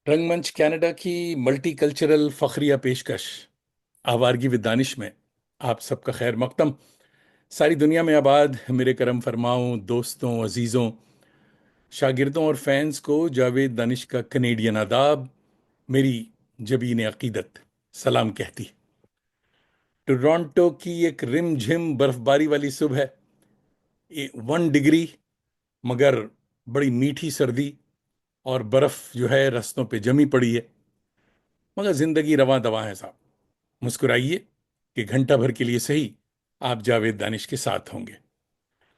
रंगमंच कनाडा की मल्टीकल्चरल फखरिया पेशकश आवारगी विद दानिश में आप सबका खैर मकदम। सारी दुनिया में आबाद मेरे करम फरमाऊं दोस्तों, अजीज़ों, शागिर्दों और फैंस को जावेद दानिश का कनेडियन आदाब। मेरी जबीन अकीदत सलाम कहती। टोरंटो की एक रिमझिम बर्फबारी वाली सुबह, 1 डिग्री, मगर बड़ी मीठी सर्दी, और बर्फ जो है रस्तों पे जमी पड़ी है। मगर जिंदगी रवां दवा है साहब। मुस्कुराइए कि घंटा भर के लिए सही आप जावेद दानिश के साथ होंगे।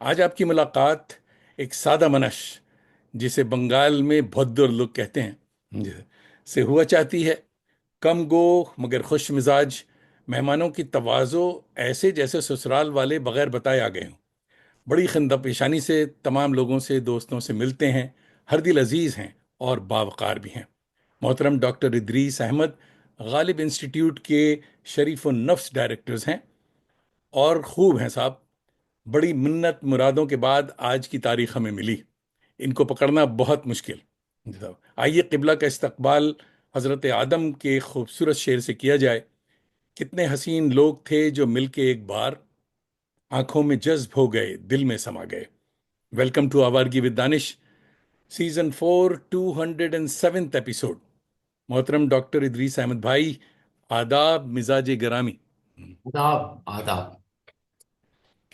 आज आपकी मुलाकात एक सादा मनश, जिसे बंगाल में भद्दर लोग कहते हैं, से हुआ चाहती है। कम गो मगर खुश मिजाज, मेहमानों की तवाज़ो ऐसे जैसे ससुराल वाले बगैर बताए आ गए हों। बड़ी खिंदा पेशानी से तमाम लोगों से, दोस्तों से मिलते हैं। हर दिल अजीज हैं और बावकार भी हैं। मोहतरम डॉक्टर इदरीस अहमद गालिब इंस्टीट्यूट के शरीफ नफ्स डायरेक्टर्स हैं और खूब हैं साहब। बड़ी मिन्नत मुरादों के बाद आज की तारीख हमें मिली। इनको पकड़ना बहुत मुश्किल। आइए किबला का इस्तकबाल हजरत आदम के खूबसूरत शेर से किया जाए। कितने हसीन लोग थे जो मिलके एक बार आंखों में जज्ब हो गए, दिल में समा गए। Welcome to Awargi with Danish, season 4, 207 episode. मोहतरम डॉक्टर इदरीस अहमद भाई, आदाब मिजाज गरामी। आदाब आदाब।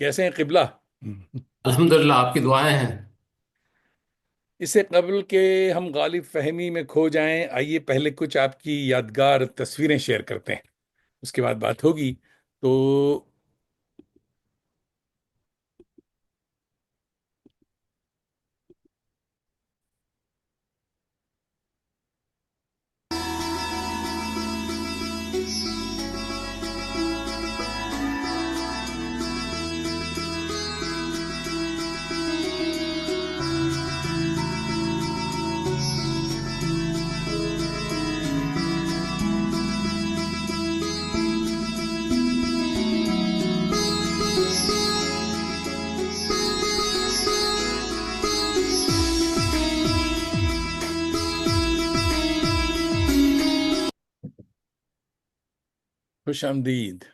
कैसे हैं किबला? अल्हम्दुलिल्लाह, आपकी दुआएं हैं। इससे कबल के हम गालिब फहमी में खो जाएं, आइए पहले कुछ आपकी यादगार तस्वीरें शेयर करते हैं, उसके बाद बात होगी। तो खुश आमदीद।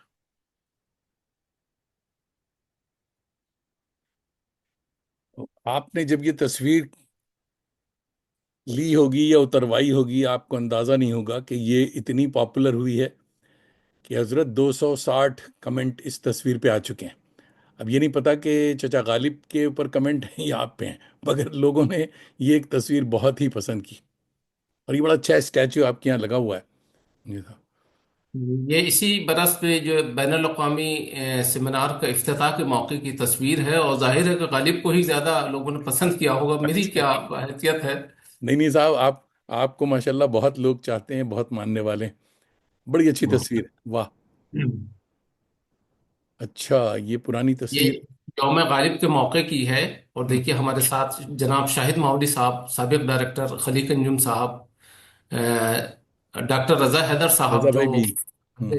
आपने जब ये तस्वीर ली होगी या उतरवाई होगी, आपको अंदाजा नहीं होगा कि ये इतनी पॉपुलर हुई है कि हजरत 260 कमेंट इस तस्वीर पे आ चुके हैं। अब ये नहीं पता कि चचा गालिब के ऊपर कमेंट हैं या आप पे हैं, मगर लोगों ने ये एक तस्वीर बहुत ही पसंद की। और ये बड़ा अच्छा स्टैचू आपके यहाँ लगा हुआ है। ये था। ये इसी बरस पे जो बैनुल अक़वामी सेमिनार का इफ्तिताह के मौके की तस्वीर है, और जाहिर है कि गालिब को ही ज्यादा लोगों ने पसंद किया होगा। मेरी अच्छा। क्या हैसियत है। नहीं नहीं साहब, आप आपको माशाल्लाह बहुत लोग चाहते हैं, बहुत मानने वाले हैं। बड़ी अच्छी तस्वीर है, वाह। अच्छा, ये पुरानी ये तस्वीर। यौम गालिब के मौके की है। और हम्म, देखिए, हमारे साथ जनाब शाहिद माउली साहब, साबिक डायरेक्टर खलीक अंजुम साहब, डॉक्टर रजा हैदर रजा साहब जो भाई भी। हम्म,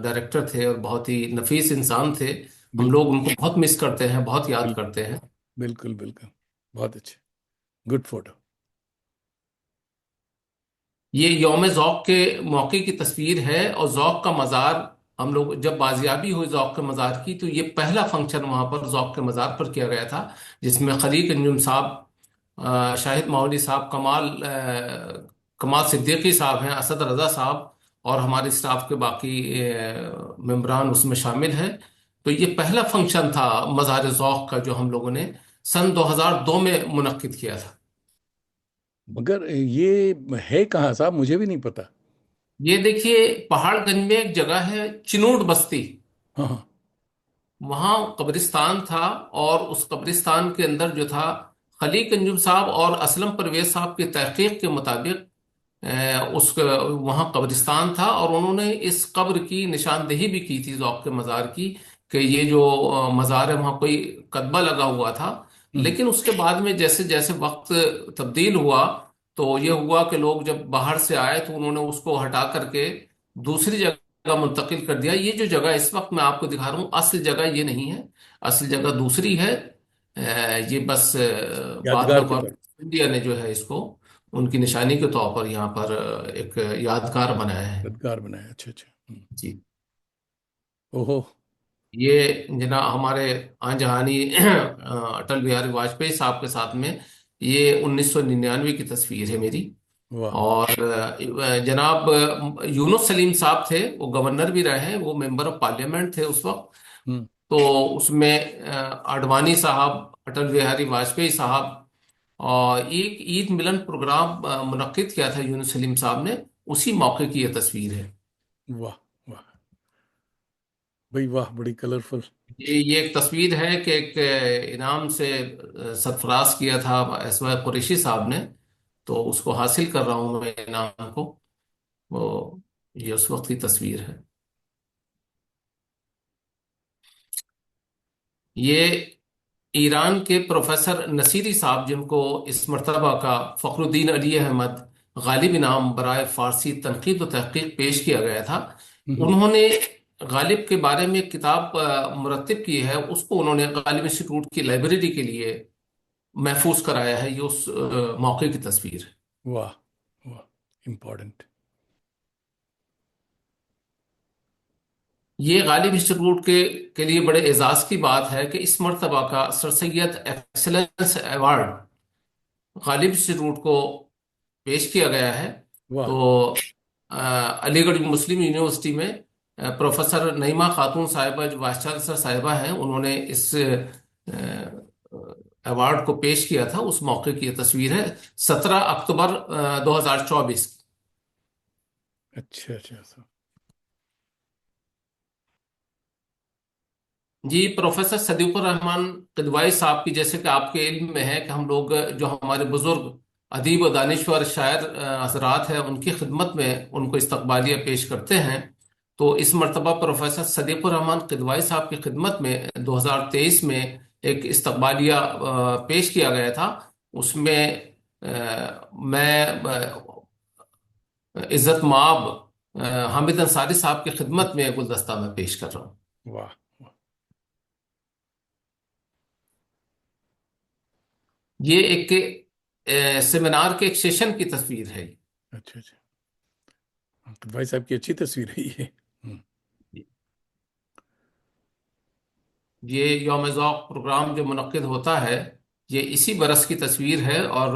डायरेक्टर थे और बहुत ही नफीस इंसान थे। हम बिल्कुल लोग उनको बहुत मिस करते हैं, बहुत याद बिल्कुल करते हैं। बिल्कुल बिल्कुल। बहुत अच्छे, गुड फोटो। ये यौम ज़ौक़ के मौके की तस्वीर है, और ज़ौक़ का मज़ार, हम लोग जब बाजियाबी हुई ज़ौक़ के मज़ार की, तो ये पहला फंक्शन वहाँ पर ज़ौक़ के मज़ार पर किया गया था, जिसमें खलीक अंजुम साहब, शाहिद माउली साहब, कमाल सिद्दीकी साहब हैं, असद रज़ा साहब, और हमारे स्टाफ के बाकी मेंबरान उसमें शामिल हैं। तो ये पहला फंक्शन था मज़ार ज़ौक़ का, जो हम लोगों ने सन 2002 में मुनक्किद किया था। मगर ये है कहाँ साहब, मुझे भी नहीं पता। ये देखिए, पहाड़गंज में एक जगह है चिनूड बस्ती, हाँ हाँ। वहां कब्रिस्तान था। और उस कब्रिस्तान के अंदर जो था, खलीक अंजुम साहब और असलम परवेज साहब की तहकीक के मुताबिक उस वहाँ कब्रिस्तान था, और उन्होंने इस कब्र की निशानदेही भी की थी ज़ौक़ के मज़ार की, कि ये जो मज़ार है वहाँ कोई कतबा लगा हुआ था। हम्म, लेकिन उसके बाद में जैसे जैसे वक्त तब्दील हुआ, तो ये हुआ कि लोग जब बाहर से आए तो उन्होंने उसको हटा करके दूसरी जगह मुंतकिल कर दिया। ये जो जगह इस वक्त मैं आपको दिखा रहा हूँ, असल जगह ये नहीं है। असल जगह दूसरी है। ये बस बाद में यादगार के तौर। गवर्नमेंट ऑफ इंडिया ने जो है इसको उनकी निशानी के तौर पर यहाँ पर एक यादगार बनाया है। यादगार बनाया, अच्छा अच्छा। जी। ओहो। ये जना हमारे आंजहानी अटल बिहारी वाजपेयी साहब के साथ में, ये 1999 की तस्वीर है मेरी। वाह। और जनाब यूनुस सलीम साहब थे, वो गवर्नर भी रहे हैं, वो मेंबर ऑफ पार्लियामेंट थे उस वक्त। हम्म। तो उसमें आडवाणी साहब, अटल बिहारी वाजपेयी साहब, और एक ईद मिलन प्रोग्राम मुनक्किद किया था यूनुस सलीम साहब ने। उसी मौके की यह तस्वीर है। वाह वाह भाई वाह, बड़ी कलरफुल। ये एक तस्वीर है कि एक इनाम से सरफराज किया था एसवाय कुरैशी साहब ने। तो उसको हासिल कर रहा हूं मैं इनाम को। वो ये उस वक्त की तस्वीर है। ये ईरान के प्रोफेसर नसीरी साहब, जिनको इस मर्तबा का फखरुद्दीन अली अहमद गालिब इनाम बराए फारसी तनकीद व तहकीक पेश किया गया था। हम्म। उन्होंने गालिब के बारे में एक किताब मुरत्तिब की है, उसको उन्होंने गालिब इंस्टीट्यूट की लाइब्रेरी के लिए महफूज कराया है। ये उस मौके की तस्वीर है। वाह वाह, इम्पोर्टेंट। ये गालिब इंस्टीट्यूट के लिए बड़े एजाज की बात है कि इस मर्तबा का sir Syed excellence award Ghalib institute को पेश किया गया है। वाह। तो अलीगढ़ मुस्लिम यूनिवर्सिटी में प्रोफेसर नईमा खातून साहिबा, जो वाइस चांसलर साहिबा हैं, उन्होंने इस अवार्ड को पेश किया था। उस मौके की ये तस्वीर है, 17 अक्टूबर 2024। अच्छा अच्छा अच्छा। जी, प्रोफेसर सदीकुर रहमान किदवाई साहब की, जैसे कि आपके इल्म में है कि हम लोग जो हमारे बुजुर्ग अदीब व दानिश्वर शायर हजरात हैं, उनकी खिदमत में उनको इस्तकबालिया पेश करते हैं। तो इस मरतबा प्रोफेसर सदीकुर रहमान किदवाई साहब की खिदमत में 2023 में एक इस्तकबालिया पेश किया गया था। उसमें मैं इज्जत माब हामिद अंसारी साहब की खिदमत में गुलदस्ता में पेश कर रहा हूँ। वाह वाह। ये एक सेमिनार के एक सेशन की तस्वीर है। अच्छा अच्छा। हाँ, तो भाई साहब की अच्छी तस्वीर है ये। ये यौम ज़ौक़ प्रोग्राम जो मुनक्किद होता है, ये इसी बरस की तस्वीर है। और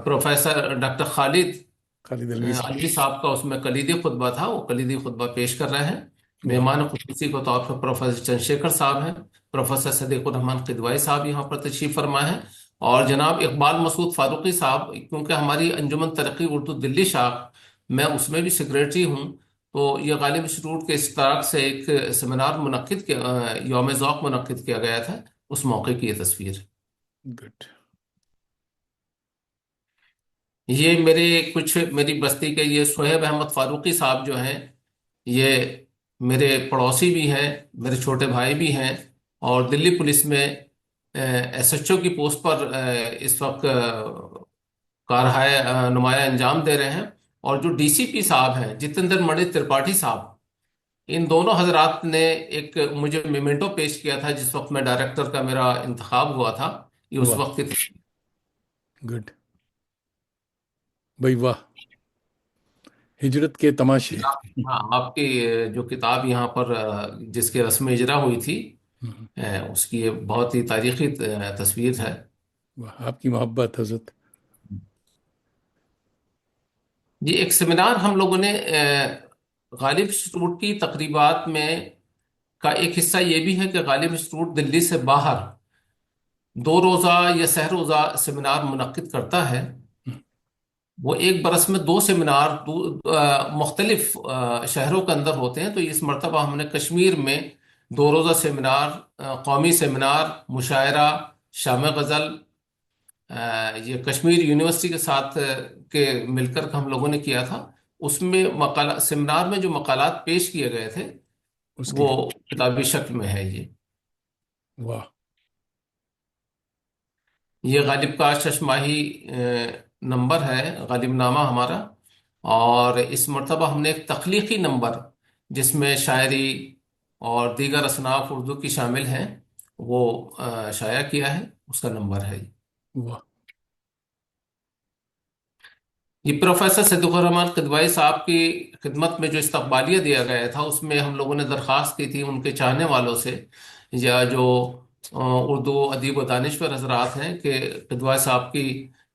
प्रोफेसर डॉक्टर खालिद खालिद अलवी साहब। अलवी साहब का उसमें कलीदी खुतबा था, वो कलीदी खुतबा पेश कर रहे हैं। वाह। मेहमान खुसूसी के तौर पर प्रोफेसर चंद्रशेखर साहब हैं। प्रोफेसर सदीकुर रहमान किदवाई साहब यहाँ पर तशरीफ फरमा है। और जनाब इकबाल मसूद फारूकी साहब, क्योंकि हमारी अंजुमन तरक्की उर्दू दिल्ली शाख, मैं उसमें भी सेक्रेटरी हूँ। तो ये गालिब इंस्टीट्यूट के इश्तराक से एक सेमिनार मुनक्किद किया, यौम ज़ौक़ मुनक्किद किया गया था। उस मौके की ये तस्वीर। गुड। ये मेरे कुछ मेरी बस्ती के ये शोहेब अहमद फारूकी साहब जो हैं, ये मेरे पड़ोसी भी हैं, मेरे छोटे भाई भी हैं। और दिल्ली पुलिस में एसएचओ की पोस्ट पर इस वक्त कारहाय नुमाया अंजाम दे रहे हैं। और जो डीसीपी साहब हैं, जितेंद्र मणि त्रिपाठी साहब, इन दोनों हजरात ने एक मुझे मेमेंटो पेश किया था जिस वक्त मैं डायरेक्टर का मेरा इंतखाब हुआ था। ये उस वाह। वक्त की तस्वीर। गुड भाई वाह। हिजरत के तमाशे। हाँ, आपकी जो किताब यहाँ पर जिसकी रस्म इजरा हुई थी, हम्म। उसकी ये बहुत ही तारीखी तस्वीर है। वाह, आपकी मोहब्बत हजरत। ये एक सेमिनार हम लोगों ने गालिब इंस्टीट्यूट की तकरीबात में का एक हिस्सा ये भी है कि गालिब इंस्टीट्यूट दिल्ली से बाहर 2 रोज़ा या सह रोज़ा सेमिनार मुनक्किद करता है। वो एक बरस में 2 सेमिनार मुख्तलिफ शहरों के अंदर होते हैं। तो इस मरतबा हमने कश्मीर में 2 रोज़ा सेमिनार, कौमी सेमिनार, मुशायरा, शाम गज़ल, ये कश्मीर यूनिवर्सिटी के साथ के मिलकर हम लोगों ने किया था। उसमें मकाला सेमिनार में जो मकालात पेश किए गए थे, उसकी। वो किताबी शक्ल में है। वाह। ये गालिब का शशमाही नंबर है, गालिबनामा हमारा। और इस मरतबा हमने एक तख्लीकी नंबर, जिसमें शायरी और दीगर असनाफ उर्दू की शामिल हैं, वो शाया किया है। उसका नंबर है। वाह। ये प्रोफेसर सैदुर रहमान किदवाई साहब की खिदमत में जो इस्तकबालिया दिया गया था, उसमें हम लोगों ने दरख्वास्त की थी उनके चाहने वालों से, या जो उर्दू अदीब व दानिश्वर हजरात हैं, कि किदवाई साहब की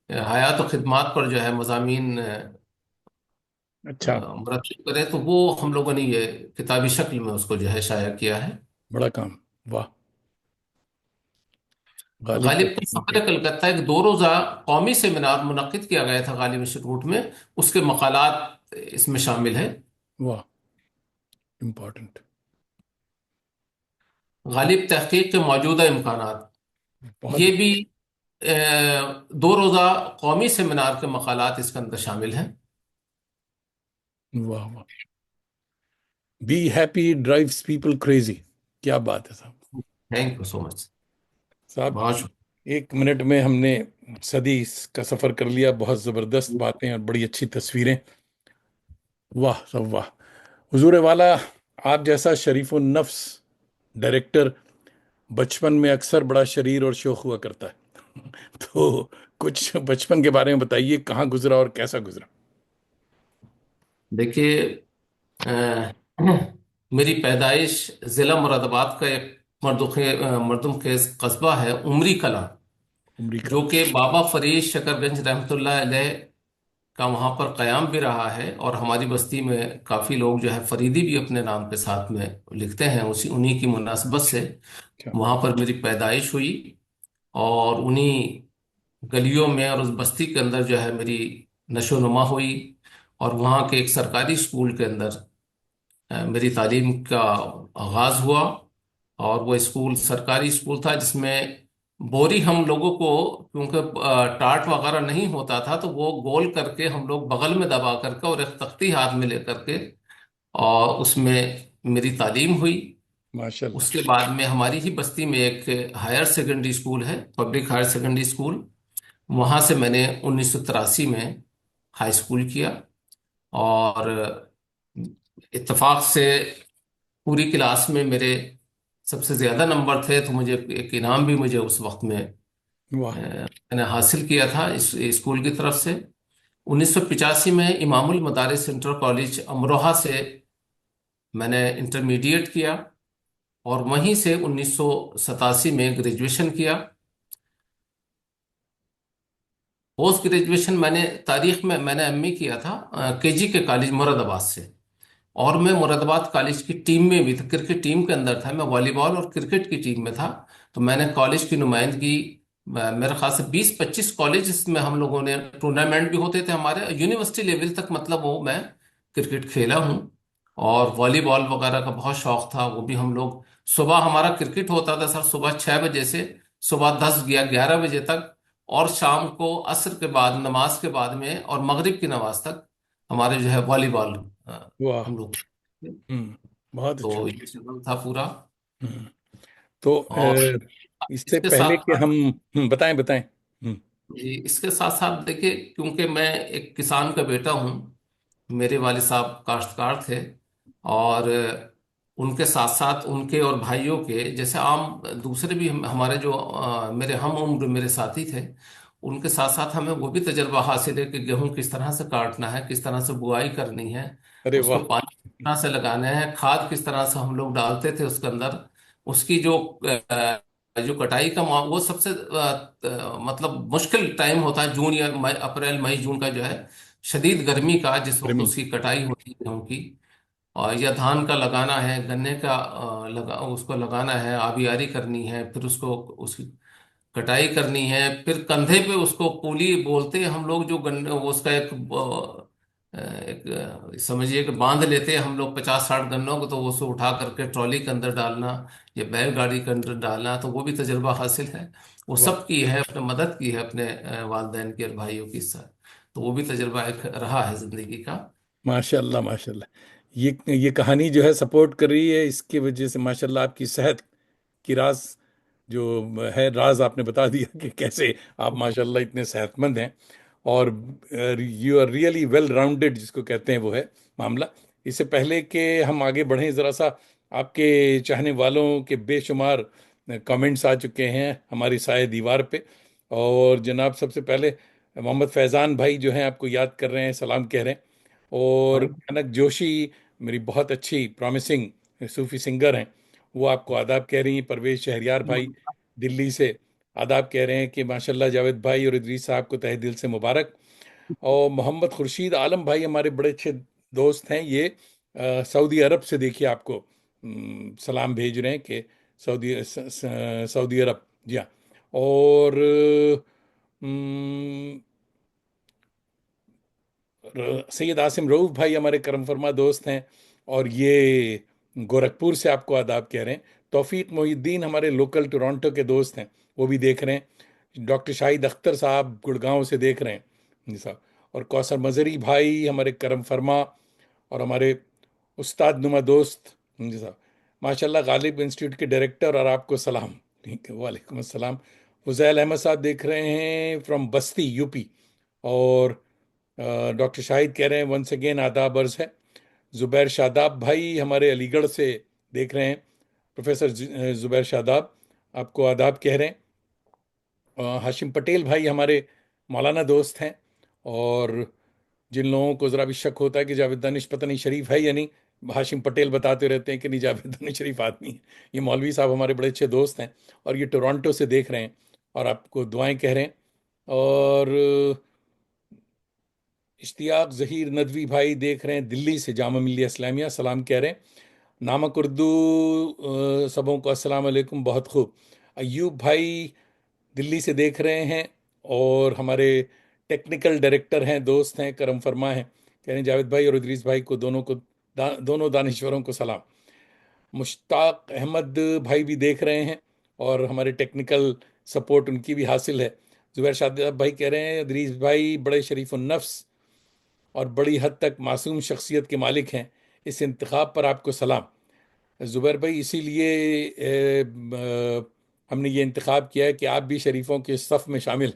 हयात और खिदमात पर जो है मज़ामीन अच्छा। मुरतब करें। तो वो हम लोगों ने ये किताबी शक्ल में उसको जो है शाया किया है। बड़ा काम। वाह। गालिब गालिब का तहकीक सफर है। कलकत्ता एक 2 रोज़ा कौमी सेमिनार मुनक्किद किया गया था गालिब इंस्टीट्यूट में, उसके मकालात इसमें शामिल है। वाह। इम्पोर्टेंट। गालिब तहकीक के मौजूदा इम्कानात, बहुत। ये भी 2 रोज़ा कौमी सेमिनार के मकालात इसके अंदर शामिल हैं। वाह वाह। Be happy drives people crazy. क्या बात है साहब। Thank you so much. साहब, बहुत शुक्रिया। 1 मिनट में हमने सदी का सफर कर लिया। बहुत जबरदस्त बातें और बड़ी अच्छी तस्वीरें। वाह सब वाह। हुजूर वाला, आप जैसा शरीफुन नफ्स डायरेक्टर बचपन में अक्सर बड़ा शरीर और शौक हुआ करता है। तो कुछ बचपन के बारे में बताइए, कहाँ गुजरा और कैसा गुजरा। देखिए, अ, मेरी पैदाइश जिला मुरादाबाद का एक मरदुम खेज कस्बा है, उमरी कला, उमरी जो कला। कि बाबा फरीद शकरगंज रहमतुल्लाह अलैह का वहाँ पर कयाम भी रहा है। और हमारी बस्ती में काफ़ी लोग जो है फरीदी भी अपने नाम के साथ में लिखते हैं, उसी उन्हीं की मुनासबत से अच्छा। वहाँ पर मेरी पैदाइश हुई। और उन्हीं गलियों में और उस बस्ती के अंदर जो है मेरी नशो नुमा हुई। और वहाँ के एक सरकारी स्कूल के अंदर मेरी तालीम का आगाज हुआ। और वो स्कूल सरकारी स्कूल था, जिसमें बोरी हम लोगों को, क्योंकि टाट वगैरह नहीं होता था, तो वो गोल करके हम लोग बगल में दबा करके और एक तख्ती हाथ में लेकर के, और उसमें मेरी तालीम हुई। माशाल्लाह। उसके बाद में हमारी ही बस्ती में एक हायर सेकेंडरी स्कूल है, पब्लिक हायर सेकेंडरी स्कूल। वहाँ से मैंने 1983 में हाई स्कूल किया। और इत्तेफाक से पूरी क्लास में मेरे सबसे ज्यादा नंबर थे, तो मुझे एक इनाम भी मुझे उस वक्त में वाह। मैंने हासिल किया था इस स्कूल की तरफ से। 1985 में इमामुल मदारिस इंटर कॉलेज अमरोहा से मैंने इंटरमीडिएट किया। और वहीं से 1987 में ग्रेजुएशन किया। पोस्ट ग्रेजुएशन मैंने तारीख में मैंने एमए किया था केजी के कॉलेज मुरादाबाद से। और मैं मुरादाबाद कॉलेज की टीम में भी था, क्रिकेट टीम के अंदर था, मैं वॉलीबॉल और क्रिकेट की टीम में था। तो मैंने कॉलेज की नुमाइंदगी, मेरे ख्याल से 20-25 कॉलेज में हम लोगों ने, टूर्नामेंट भी होते थे हमारे यूनिवर्सिटी लेवल तक, मतलब वो मैं क्रिकेट खेला हूँ। और वॉलीबॉल वगैरह का बहुत शौक था, वो भी हम लोग, सुबह हमारा क्रिकेट होता था सर, सुबह 6 बजे से सुबह 10 या 11 बजे तक। और शाम को असर के बाद, नमाज के बाद में, और मगरिब की नमाज तक हमारे जो है वॉलीबॉल वाह। हम लोग। बहुत अच्छा। तो ये शेड्यूल था पूरा। हम्म। तो और इससे इसके पहले साथ कि हम बताएं बताएं। जी, इसके साथ साथ देखिए, क्योंकि मैं एक किसान का बेटा हूँ, मेरे वालिद साहब काश्तकार थे। और उनके साथ साथ उनके और भाइयों के जैसे आम दूसरे भी हमारे जो मेरे हम उम्र मेरे साथी थे, उनके साथ साथ हमें वो भी तजर्बा हासिल है कि गेहूं किस तरह से काटना है, किस तरह से बुआई करनी है, अरे उसको वाह। पानी किस तरह से लगाना है, खाद किस तरह से हम लोग डालते थे उसके अंदर, उसकी जो जो कटाई का वो सबसे मतलब मुश्किल टाइम होता है, जून या मई, अप्रैल मई जून का जो है, शदीद गर्मी का, जिस वक्त गर्मी। उसकी कटाई होती है गेहूं की। और या धान का लगाना है, गन्ने का उसको लगाना है, आबियारी करनी है, फिर उसको उसकी कटाई करनी है, फिर कंधे पे उसको पूली बोलते हैं हम लोग, जो गन्ने वो उसका एक समझिए कि बांध लेते हैं हम लोग 50-60 गन्नों को, तो वो उसको उठा करके ट्रॉली के अंदर डालना या बैलगाड़ी के अंदर डालना, तो वो भी तजुर्बा हासिल है। वो वाह। सब की है, अपने मदद की है अपने वालदेन की और भाइयों की साथ। तो वो भी तजुर्बा एक रहा है जिंदगी का। माशाल्लाह माशाल्लाह। ये कहानी जो है सपोर्ट कर रही है, इसकी वजह से माशाल्लाह आपकी सेहत की राज जो है, राज आपने बता दिया कि कैसे आप माशाल्लाह इतने सेहतमंद हैं। और you are really well rounded, जिसको कहते हैं वो है मामला। इससे पहले कि हम आगे बढ़ें, ज़रा सा आपके चाहने वालों के बेशुमार कमेंट्स आ चुके हैं हमारी साय दीवार पे। और जनाब, सबसे पहले मोहम्मद फैज़ान भाई जो हैं आपको याद कर रहे हैं, सलाम कह रहे हैं। और भाई कनक जोशी, मेरी बहुत अच्छी प्रॉमिसिंग सूफी सिंगर हैं, वो आपको आदाब कह रही हैं। परवेज शहरियार भाई दिल्ली से आदाब कह रहे हैं कि माशाल्लाह जावेद भाई और इदरीस साहब को तहे दिल से मुबारक। और मोहम्मद खुर्शीद आलम भाई हमारे बड़े अच्छे दोस्त हैं, ये सऊदी अरब से देखिए आपको सलाम भेज रहे हैं कि सऊदी अरब, जी हाँ। और अम, सैयद आसिम रऊफ भाई हमारे करम फरमा दोस्त हैं, और ये गोरखपुर से आपको आदाब कह रहे हैं। तौफीक मोहिद्दीन हमारे लोकल टोरंटो के दोस्त हैं, वो भी देख रहे हैं। डॉक्टर शाहिद अख्तर साहब गुड़गांव से देख रहे हैं, जी साहब। और कौसर मजरी भाई हमारे करम फरमा और हमारे उस्ताद नुमा दोस्त, जी साहब। माशाल्लाह गालिब इंस्टीट्यूट के डायरेक्टर, और आपको सलाम। ठीक है, वालेकुम अस्सलाम। फुजैल अहमद साहब देख रहे हैं फ्रॉम बस्ती यूपी। और डॉक्टर शाहिद कह रहे हैं वंस अगेन आदाब अर्ज है। जुबैर शादाब भाई हमारे अलीगढ़ से देख रहे हैं, प्रोफेसर जुबैर शादाब आपको आदाब कह रहे हैं। हाशिम पटेल भाई हमारे मौलाना दोस्त हैं। और जिन लोगों को ज़रा भी शक होता है कि जावेद दानिश पता नहीं शरीफ है या नहीं, हाशिम पटेल बताते रहते हैं कि नहीं, जावेद दानिश शरीफ आदमी है। ये मौलवी साहब हमारे बड़े अच्छे दोस्त हैं, और ये टोरंटो से देख रहे हैं और आपको दुआएं कह रहे हैं। और इश्तियाक जहीर नदवी भाई देख रहे हैं दिल्ली से, जामा मिल्लिया इस्लामिया, सलाम कह रहे हैं। नामक उर्दू सबों को अस्सलाम वालेकुम, बहुत खूब। अयूब भाई दिल्ली से देख रहे हैं, और हमारे टेक्निकल डायरेक्टर हैं, दोस्त हैं, करम फरमा हैं, कह रहे हैं जावेद भाई और इदरीस भाई को दोनों को दोनों दानिश्वरों को सलाम। मुश्ताक अहमद भाई भी देख रहे हैं, और हमारे टेक्निकल सपोर्ट उनकी भी हासिल है। जुबैर शादाब भाई कह रहे हैं इदरीस भाई बड़े शरीफ नफ्स और बड़ी हद तक मासूम शख्सियत के मालिक हैं, इस इंतखाब पर आपको सलाम। जुबैर भाई इसीलिए हमने ये इंतखाब किया है कि आप भी शरीफों के सफ़ में शामिल।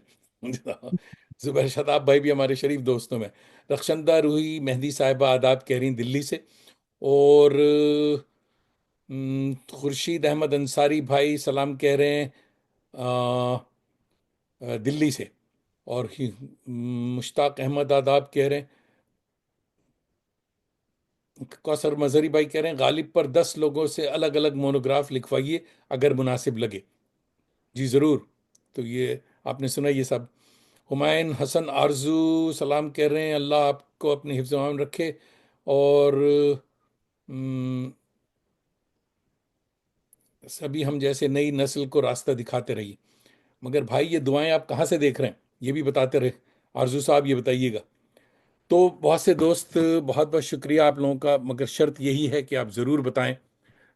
जुबैर शताब भाई भी हमारे शरीफ दोस्तों में। रखशंदा रूही मेहंदी साहिबा आदाब कह रही हैं दिल्ली से। और खुर्शीद अहमद अंसारी भाई सलाम कह रहे हैं दिल्ली से। और मुश्ताक अहमद आदाब कह रहे हैं। कौसर मजहरी भाई कह रहे हैं गालिब पर 10 लोगों से अलग अलग मोनोग्राफ लिखवाइए अगर मुनासिब लगे। जी ज़रूर। तो ये आपने सुना ये सब। हुमायूं हसन आरजू सलाम कह रहे हैं, अल्लाह आपको अपने हिफ्ज़ व अमान रखे। और हम्म, सभी हम जैसे नई नस्ल को रास्ता दिखाते रहिए। मगर भाई ये दुआएं आप कहाँ से देख रहे हैं, ये भी बताते रहे आरजू साहब, ये बताइएगा। तो बहुत से दोस्त, बहुत बहुत शुक्रिया आप लोगों का, मगर शर्त यही है कि आप ज़रूर बताएं,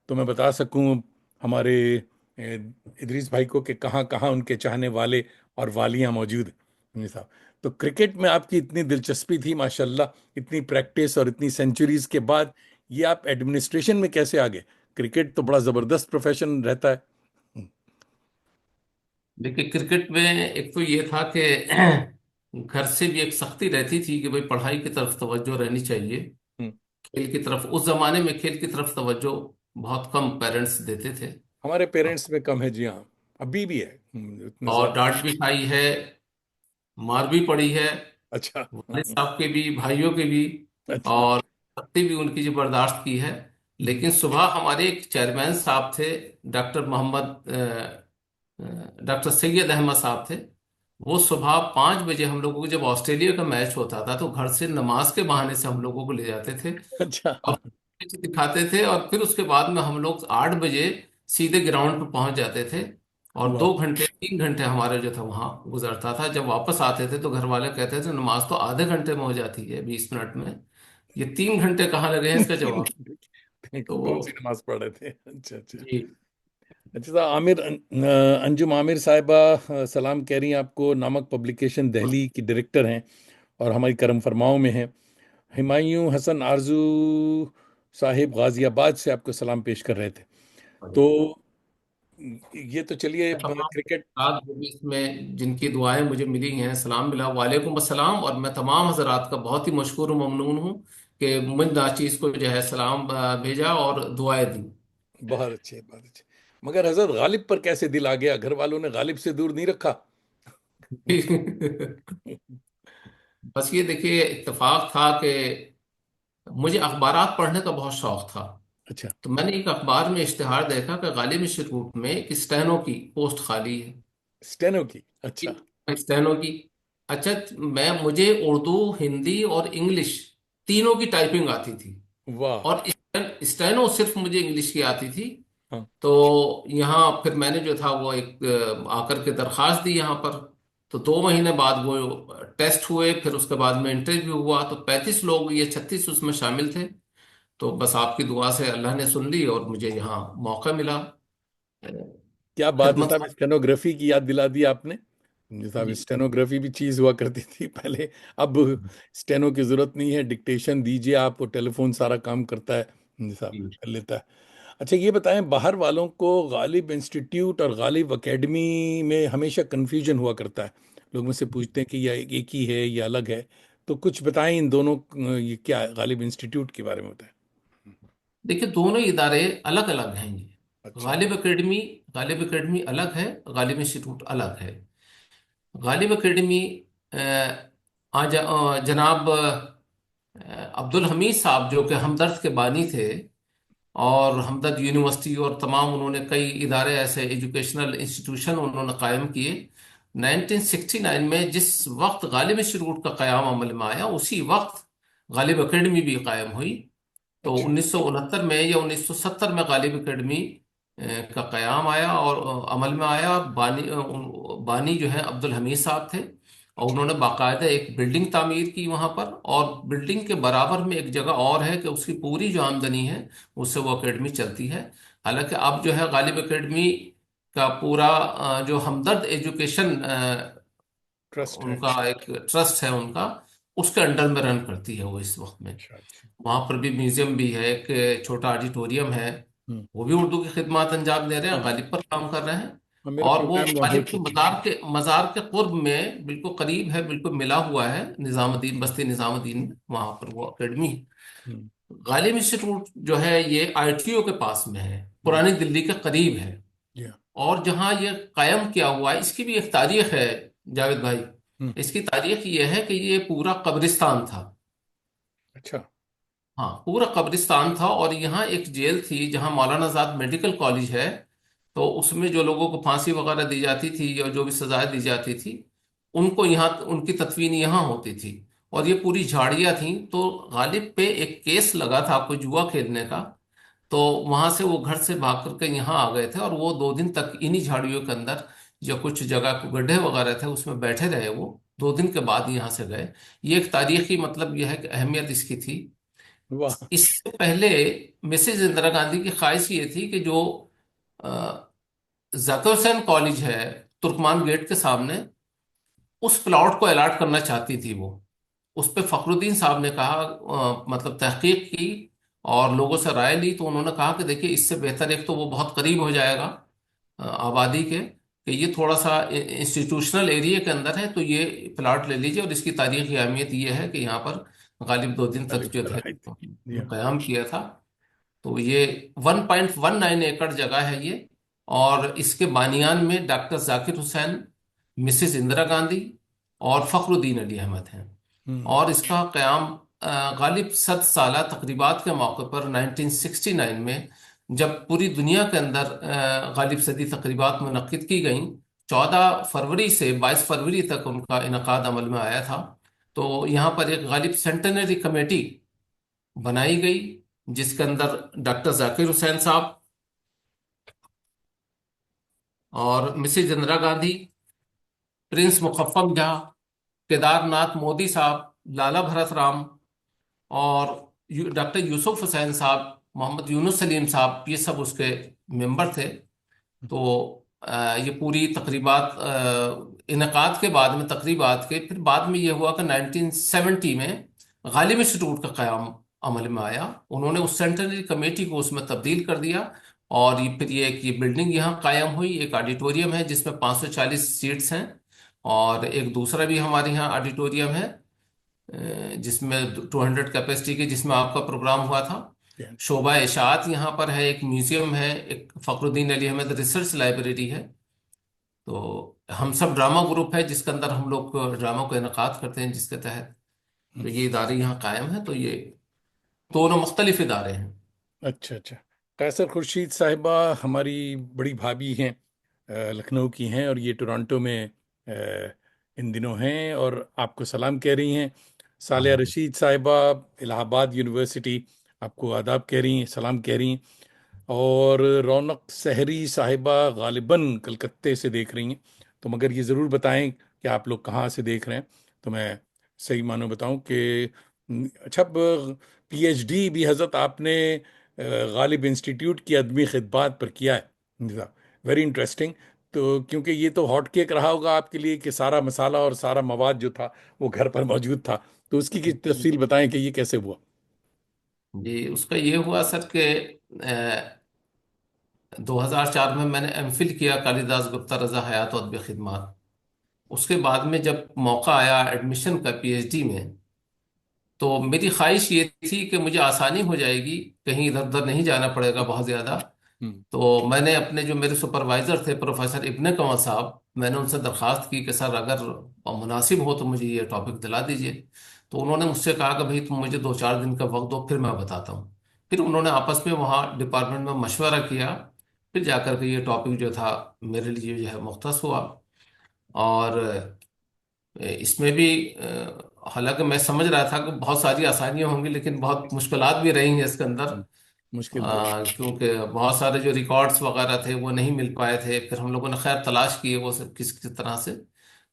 तो मैं बता सकूं हमारे इदरीस भाई को कि कहाँ कहाँ उनके चाहने वाले और वालियाँ मौजूद हैं। जी साहब। तो क्रिकेट में आपकी इतनी दिलचस्पी थी माशाल्लाह, इतनी प्रैक्टिस और इतनी सेंचुरीज के बाद ये आप एडमिनिस्ट्रेशन में कैसे आ गए? क्रिकेट तो बड़ा ज़बरदस्त प्रोफेशन रहता है। देखिए, क्रिकेट में एक तो ये था कि घर से भी एक सख्ती रहती थी कि भाई पढ़ाई की तरफ तवज्जो रहनी चाहिए। हम्म। खेल की तरफ उस जमाने में खेल की तरफ तवज्जो बहुत कम पेरेंट्स देते थे। हमारे पेरेंट्स में कम है, जी हाँ। अभी भी है, उतना और ज़्यादा। डांट भी खाई है, मार भी पड़ी है, अच्छा। वालिद साहब के भी, भाइयों के भी। अच्छा। और सख्ती भी उनकी जो बर्दाश्त की है। हम्म। लेकिन सुबह हमारे एक चेयरमैन साहब थे, डॉक्टर मोहम्मद डॉक्टर सैयद अहमद साहब थे। वो सुबह 5 बजे हम लोगों को, जब ऑस्ट्रेलिया का मैच होता था, तो घर से नमाज के बहाने से हम लोगों को ले जाते थे अच्छा। और pitch दिखाते थे। और फिर उसके बाद में हम लोग 8 बजे सीधे ग्राउंड पर पहुंच जाते थे। और वाह। 2 घंटे 3 घंटे हमारे जो था वहां गुजरता था। जब वापस आते थे तो घर वाले कहते थे नमाज तो आधे घंटे में हो जाती है, 20 मिनट में, ये 3 घंटे कहाँ लगे हैं, इसका जवाब। कौन सी तो नमाज पढ़ रहे थे? अच्छा अच्छा। जी। अच्छा साहब, अंजुम आमिर साहिबा सलाम कह रही हैं आपको, नामक पब्लिकेशन दिल्ली की डायरेक्टर हैं और हमारी करम फरमाओं में हैं। हुमायूं हसन आरजू साहिब गाजियाबाद से आपको सलाम पेश कर रहे थे। तो ये तो चलिए तमाम क्रिकेट। हजरात जो भी इसमें जिनकी दुआएं मुझे मिली हैं, सलाम मिला, वालेकुम अस्सलाम। और मैं तमाम हजरात का बहुत ही मशकूर और ममनून हूँ कि मुझ नाचीज को जो है सलाम भेजा और दुआएं दी। बहुत अच्छे, बहुत अच्छे। मगर हजरत गालिब पर कैसे दिल आ गया? घर वालों ने गालिब से दूर नहीं रखा? बस ये देखिए, इत्तेफाक था कि मुझे अखबारात पढ़ने का बहुत शौक था। अच्छा। तो मैंने एक अखबार में इश्तिहार देखा कि गालिब इंस्टीट्यूट में एक स्टेनो की पोस्ट खाली है। स्टेनो की? अच्छा। स्टेनो की। अच्छा, मुझे उर्दू, हिंदी और इंग्लिश तीनों की टाइपिंग आती थी। वाह। और स्टेनो सिर्फ मुझे इंग्लिश की आती थी। हाँ। तो यहाँ फिर मैंने जो था वो एक आकर के दरखास्त दी यहाँ पर। तो 2 महीने बाद वो टेस्ट हुए, फिर उसके बाद में इंटरव्यू हुआ, तो 35 लोग, ये 36 उसमें शामिल थे। तो बस आपकी दुआ से अल्लाह ने सुन ली और मुझे यहाँ मौका मिला क्या बात है खिदमत साहब, का। स्टेनोग्राफी की याद दिला दी आपने। जी साहब, जी स्टेनोग्राफी भी चीज हुआ करती थी पहले। अब स्टेनो की जरूरत नहीं है, डिक्टेशन दीजिए आप, वो टेलीफोन सारा काम करता है। जी साहब, जी। कर लेता है। अच्छा ये बताएं, बाहर वालों को गालिब इंस्टीट्यूट और गालिब एकेडमी में हमेशा कंफ्यूजन हुआ करता है। लोग मुझसे पूछते हैं कि यह एक ही है या अलग है। तो कुछ बताएं इन दोनों, ये क्या है, गालिब इंस्टीट्यूट के बारे में बताएं। देखिए, दोनों इदारे अलग अलग हैं ये। अच्छा। गालिब एकेडमी गालिब एकेडमी अलग है, गालिब इंस्टीट्यूट अलग है। गालिब एकेडमी जनाब अब्दुल हमीद साहब, जो कि हमदर्द के बानी थे, और हमदर्द यूनिवर्सिटी और तमाम उन्होंने कई इदारे ऐसे एजुकेशनल इंस्टीट्यूशन उन्होंने कायम किए। 1969 में जिस वक्त गालिब इंस्टीट्यूट का क़याम अमल में आया, उसी वक्त गालिब एकेडमी भी कायम हुई। तो अच्छा। 1969 में या 1970 में गालिब एकेडमी का कयाम आया और अमल में आया। बानी जो है अब्दुल हमीद साहब थे, और अच्छा। उन्होंने बाकायदा एक बिल्डिंग तामीर की वहां पर। और बिल्डिंग के बराबर में एक जगह और है कि उसकी पूरी जो आमदनी है उससे वो एकेडमी चलती है। हालांकि अब जो है गालिब एकेडमी का पूरा जो हमदर्द एजुकेशन ट्रस्ट है। उनका एक ट्रस्ट है उनका, उसके अंडर में रन करती है वो इस वक्त में। अच्छा अच्छा। वहां पर भी म्यूजियम भी है, एक छोटा ऑडिटोरियम है। हम्म। वो भी उर्दू की खिदमत अंजाम दे रहे हैं, हाँ गालिब पर काम कर रहे हैं। हाँ, मेरा और वो प्रोग्राम वहाँ हो गालिब के चुका है। मजार के कुर्ब में बिल्कुल करीब है, बिल्कुल मिला हुआ है निजामुद्दीन, बस्ती निजामुद्दीन में, वहां पर वो अकेडमी है। हम्म। गालिब इंस्टीट्यूट जो है ये आईटीओ के पास में है, जी। पुरानी दिल्ली के करीब है। जी हाँ। और जहाँ ये कायम किया हुआ है, इसकी भी एक तारीख है जावेद भाई। हम्म। इसकी तारीख ये है कि ये पूरा कब्रिस्तान था। अच्छा। हाँ, पूरा कब्रिस्तान था। और यहाँ एक जेल थी जहाँ मौलाना आजाद मेडिकल कॉलेज है। तो उसमें जो लोगों को फांसी वगैरह दी जाती थी या जो भी सजाएं दी जाती थी, उनको यहाँ, उनकी तदफीन यहाँ होती थी। और ये पूरी झाड़ियाँ थी। तो गालिब पे एक केस लगा था कोई जुआ खेलने का। तो वहां से वो घर से भाग करके यहाँ आ गए थे, और वो 2 दिन तक इन्हीं झाड़ियों के अंदर, जो कुछ जगह को गड्ढे वगैरह थे उसमें बैठे रहे। वो 2 दिन के बाद यहाँ से गए। ये एक तारीखी मतलब यह है कि अहमियत इसकी थी। वाह। इससे पहले मिसेज इंदिरा गांधी की ख्वाहिश ये थी कि जो जाकिर हुसैन कॉलेज है तुर्कमान गेट के सामने, उस प्लॉट को अलॉट करना चाहती थी वो। उस पे फखरुद्दीन साहब ने कहा, मतलब तहकीक की और लोगों से राय ली, तो उन्होंने कहा कि देखिए, इससे बेहतर एक तो वो बहुत करीब हो जाएगा आबादी के, कि ये थोड़ा सा इंस्टीट्यूशनल एरिया के अंदर है, तो ये प्लाट ले लीजिए। और इसकी तारीखी अहमियत ये है कि यहाँ पर गालिब 2 दिन तक तालिब जो थे सराय थी। जी हाँ। कयाम किया था। तो ये 1.19 एकड़ जगह है ये। और इसके बानियान में डॉक्टर जाकिर हुसैन, मिसेस इंदिरा गांधी और फखरुद्दीन अली अहमद हैं। हम्म। और इसका क़याम गालिब 100 साला तकरीबात के मौके पर 1969 में, जब पूरी दुनिया के अंदर गालिब सदी तकरीबात मुनक्किद की गई, 14 फरवरी से 22 फरवरी तक उनका इनकाद अमल में आया था। तो यहाँ पर एक गालिब सेंटेनरी कमेटी बनाई गई, जिसके अंदर डॉक्टर जाकिर हुसैन साहब और मिसेज इंदिरा गांधी, प्रिंस मुकफ्फम जहाँ, केदारनाथ मोदी साहब, लाला भरत राम, और डॉक्टर यूसुफ हुसैन साहब, मोहम्मद यूनुस सलीम साहब, ये सब उसके मेंबर थे। तो ये पूरी तकरीबात इनकाद के बाद में, तकरीबात के फिर बाद में ये हुआ कि 1970 में गालिब इंस्टीट्यूट का क़याम अमल में आया। उन्होंने उस सेंटेनरी कमेटी को उसमें तब्दील कर दिया। और ये फिर ये एक ये बिल्डिंग यहाँ कायम हुई, एक ऑडिटोरियम है जिसमें 540 सीट्स हैं। और एक दूसरा भी हमारे यहाँ ऑडिटोरियम है जिसमें 200 कैपेसिटी की, जिसमें आपका प्रोग्राम हुआ था। जी हाँ। शोभा इशाअत यहाँ पर है, एक म्यूजियम है, एक फखरुद्दीन अली अहमद रिसर्च लाइब्रेरी है। तो हम सब ड्रामा ग्रुप है जिसके अंदर हम लोग ड्रामा को इनकाद करते हैं, जिसके तहत तो ये इदारे यहाँ कायम है। तो ये दोनों मुख्तलिफ इदारे हैं। अच्छा अच्छा। कैसर खुर्शीद साहिबा हमारी बड़ी भाभी हैं, लखनऊ की हैं, और ये टोरंटो में इन दिनों हैं और आपको सलाम कह रही हैं। सालिया हाँ रशीद साहिबा इलाहाबाद यूनिवर्सिटी आपको आदाब कह रही हैं, सलाम कह रही हैं। और रौनक सहरी साहिबा गालिबन कलकत्ते से देख रही हैं। तो मगर ये ज़रूर बताएं कि आप लोग कहाँ से देख रहे हैं, तो मैं सही मानो बताऊं कि अच्छा, पीएचडी भी हजरत आपने गालिब इंस्टीट्यूट की अदमी खिदमत पर किया है। Very interesting. तो क्योंकि ये तो हॉट केक रहा होगा आपके लिए कि सारा मसाला और सारा मवाद जो था वो घर पर मौजूद था। तो उसकी की तफसील बताएं कि ये कैसे हुआ। जी, उसका ये हुआ सर कि 2004 में मैंने एमफिल किया कालिदास गुप्ता रजा हयात और अदबी खिदमत। उसके बाद में जब मौका आया एडमिशन का पीएचडी में, तो मेरी ख्वाहिश ये थी कि मुझे आसानी हो जाएगी, कहीं इधर उधर नहीं जाना पड़ेगा बहुत ज़्यादा। हम्म। तो मैंने अपने जो मेरे सुपरवाइजर थे प्रोफेसर इब्ने कंवर साहब, मैंने उनसे दरख्वास्त की कि सर अगर मुनासिब हो तो मुझे ये टॉपिक दिला दीजिए। तो उन्होंने मुझसे कहा कि भाई तुम मुझे 2-4 दिन का वक्त दो, फिर मैं बताता हूँ। फिर उन्होंने आपस में वहाँ डिपार्टमेंट में मशवरा किया। फिर जाकर के ये टॉपिक जो था मेरे लिए जो है मुख्तस हुआ। और इसमें भी हालांकि मैं समझ रहा था कि बहुत सारी आसानियां होंगी, लेकिन बहुत मुश्किलात भी रही हैं इसके अंदर। हम्म। मुश्किल तो है। क्योंकि बहुत सारे जो रिकॉर्ड्स वगैरह थे वो नहीं मिल पाए थे। फिर हम लोगों ने खैर तलाश किए वो सब किस किस तरह से।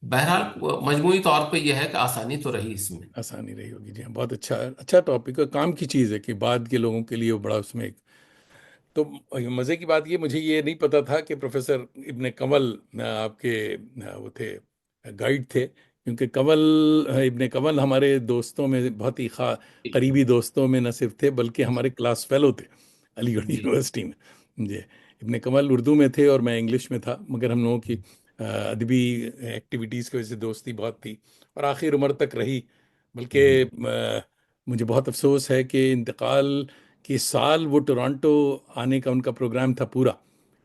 बहरहाल मजमूई तौर पे यह है कि आसानी तो रही इसमें। आसानी रही होगी, जी हाँ, बहुत अच्छा अच्छा टॉपिक है, काम की चीज़ है कि बाद के लोगों के लिए वो बड़ा उसमें एक। तो मज़े की बात ये, मुझे ये नहीं पता था कि प्रोफेसर इब्ने कंवल आपके वो थे, गाइड थे। क्योंकि कंवल इब्ने कंवल हमारे दोस्तों में बहुत ही करीबी दोस्तों में न सिर्फ थे बल्कि हमारे क्लास फेलो थे अलीगढ़ जी यूनिवर्सिटी में। जी। इब्ने कंवल उर्दू में थे और मैं इंग्लिश में था, मगर हम लोगों की अदबी एक्टिविटीज़ की वजह से दोस्ती बहुत थी और आखिर उम्र तक रही। बल्कि जी मुझे बहुत अफसोस है कि इंतकाल कि साल वो टोरंटो आने का उनका प्रोग्राम था पूरा।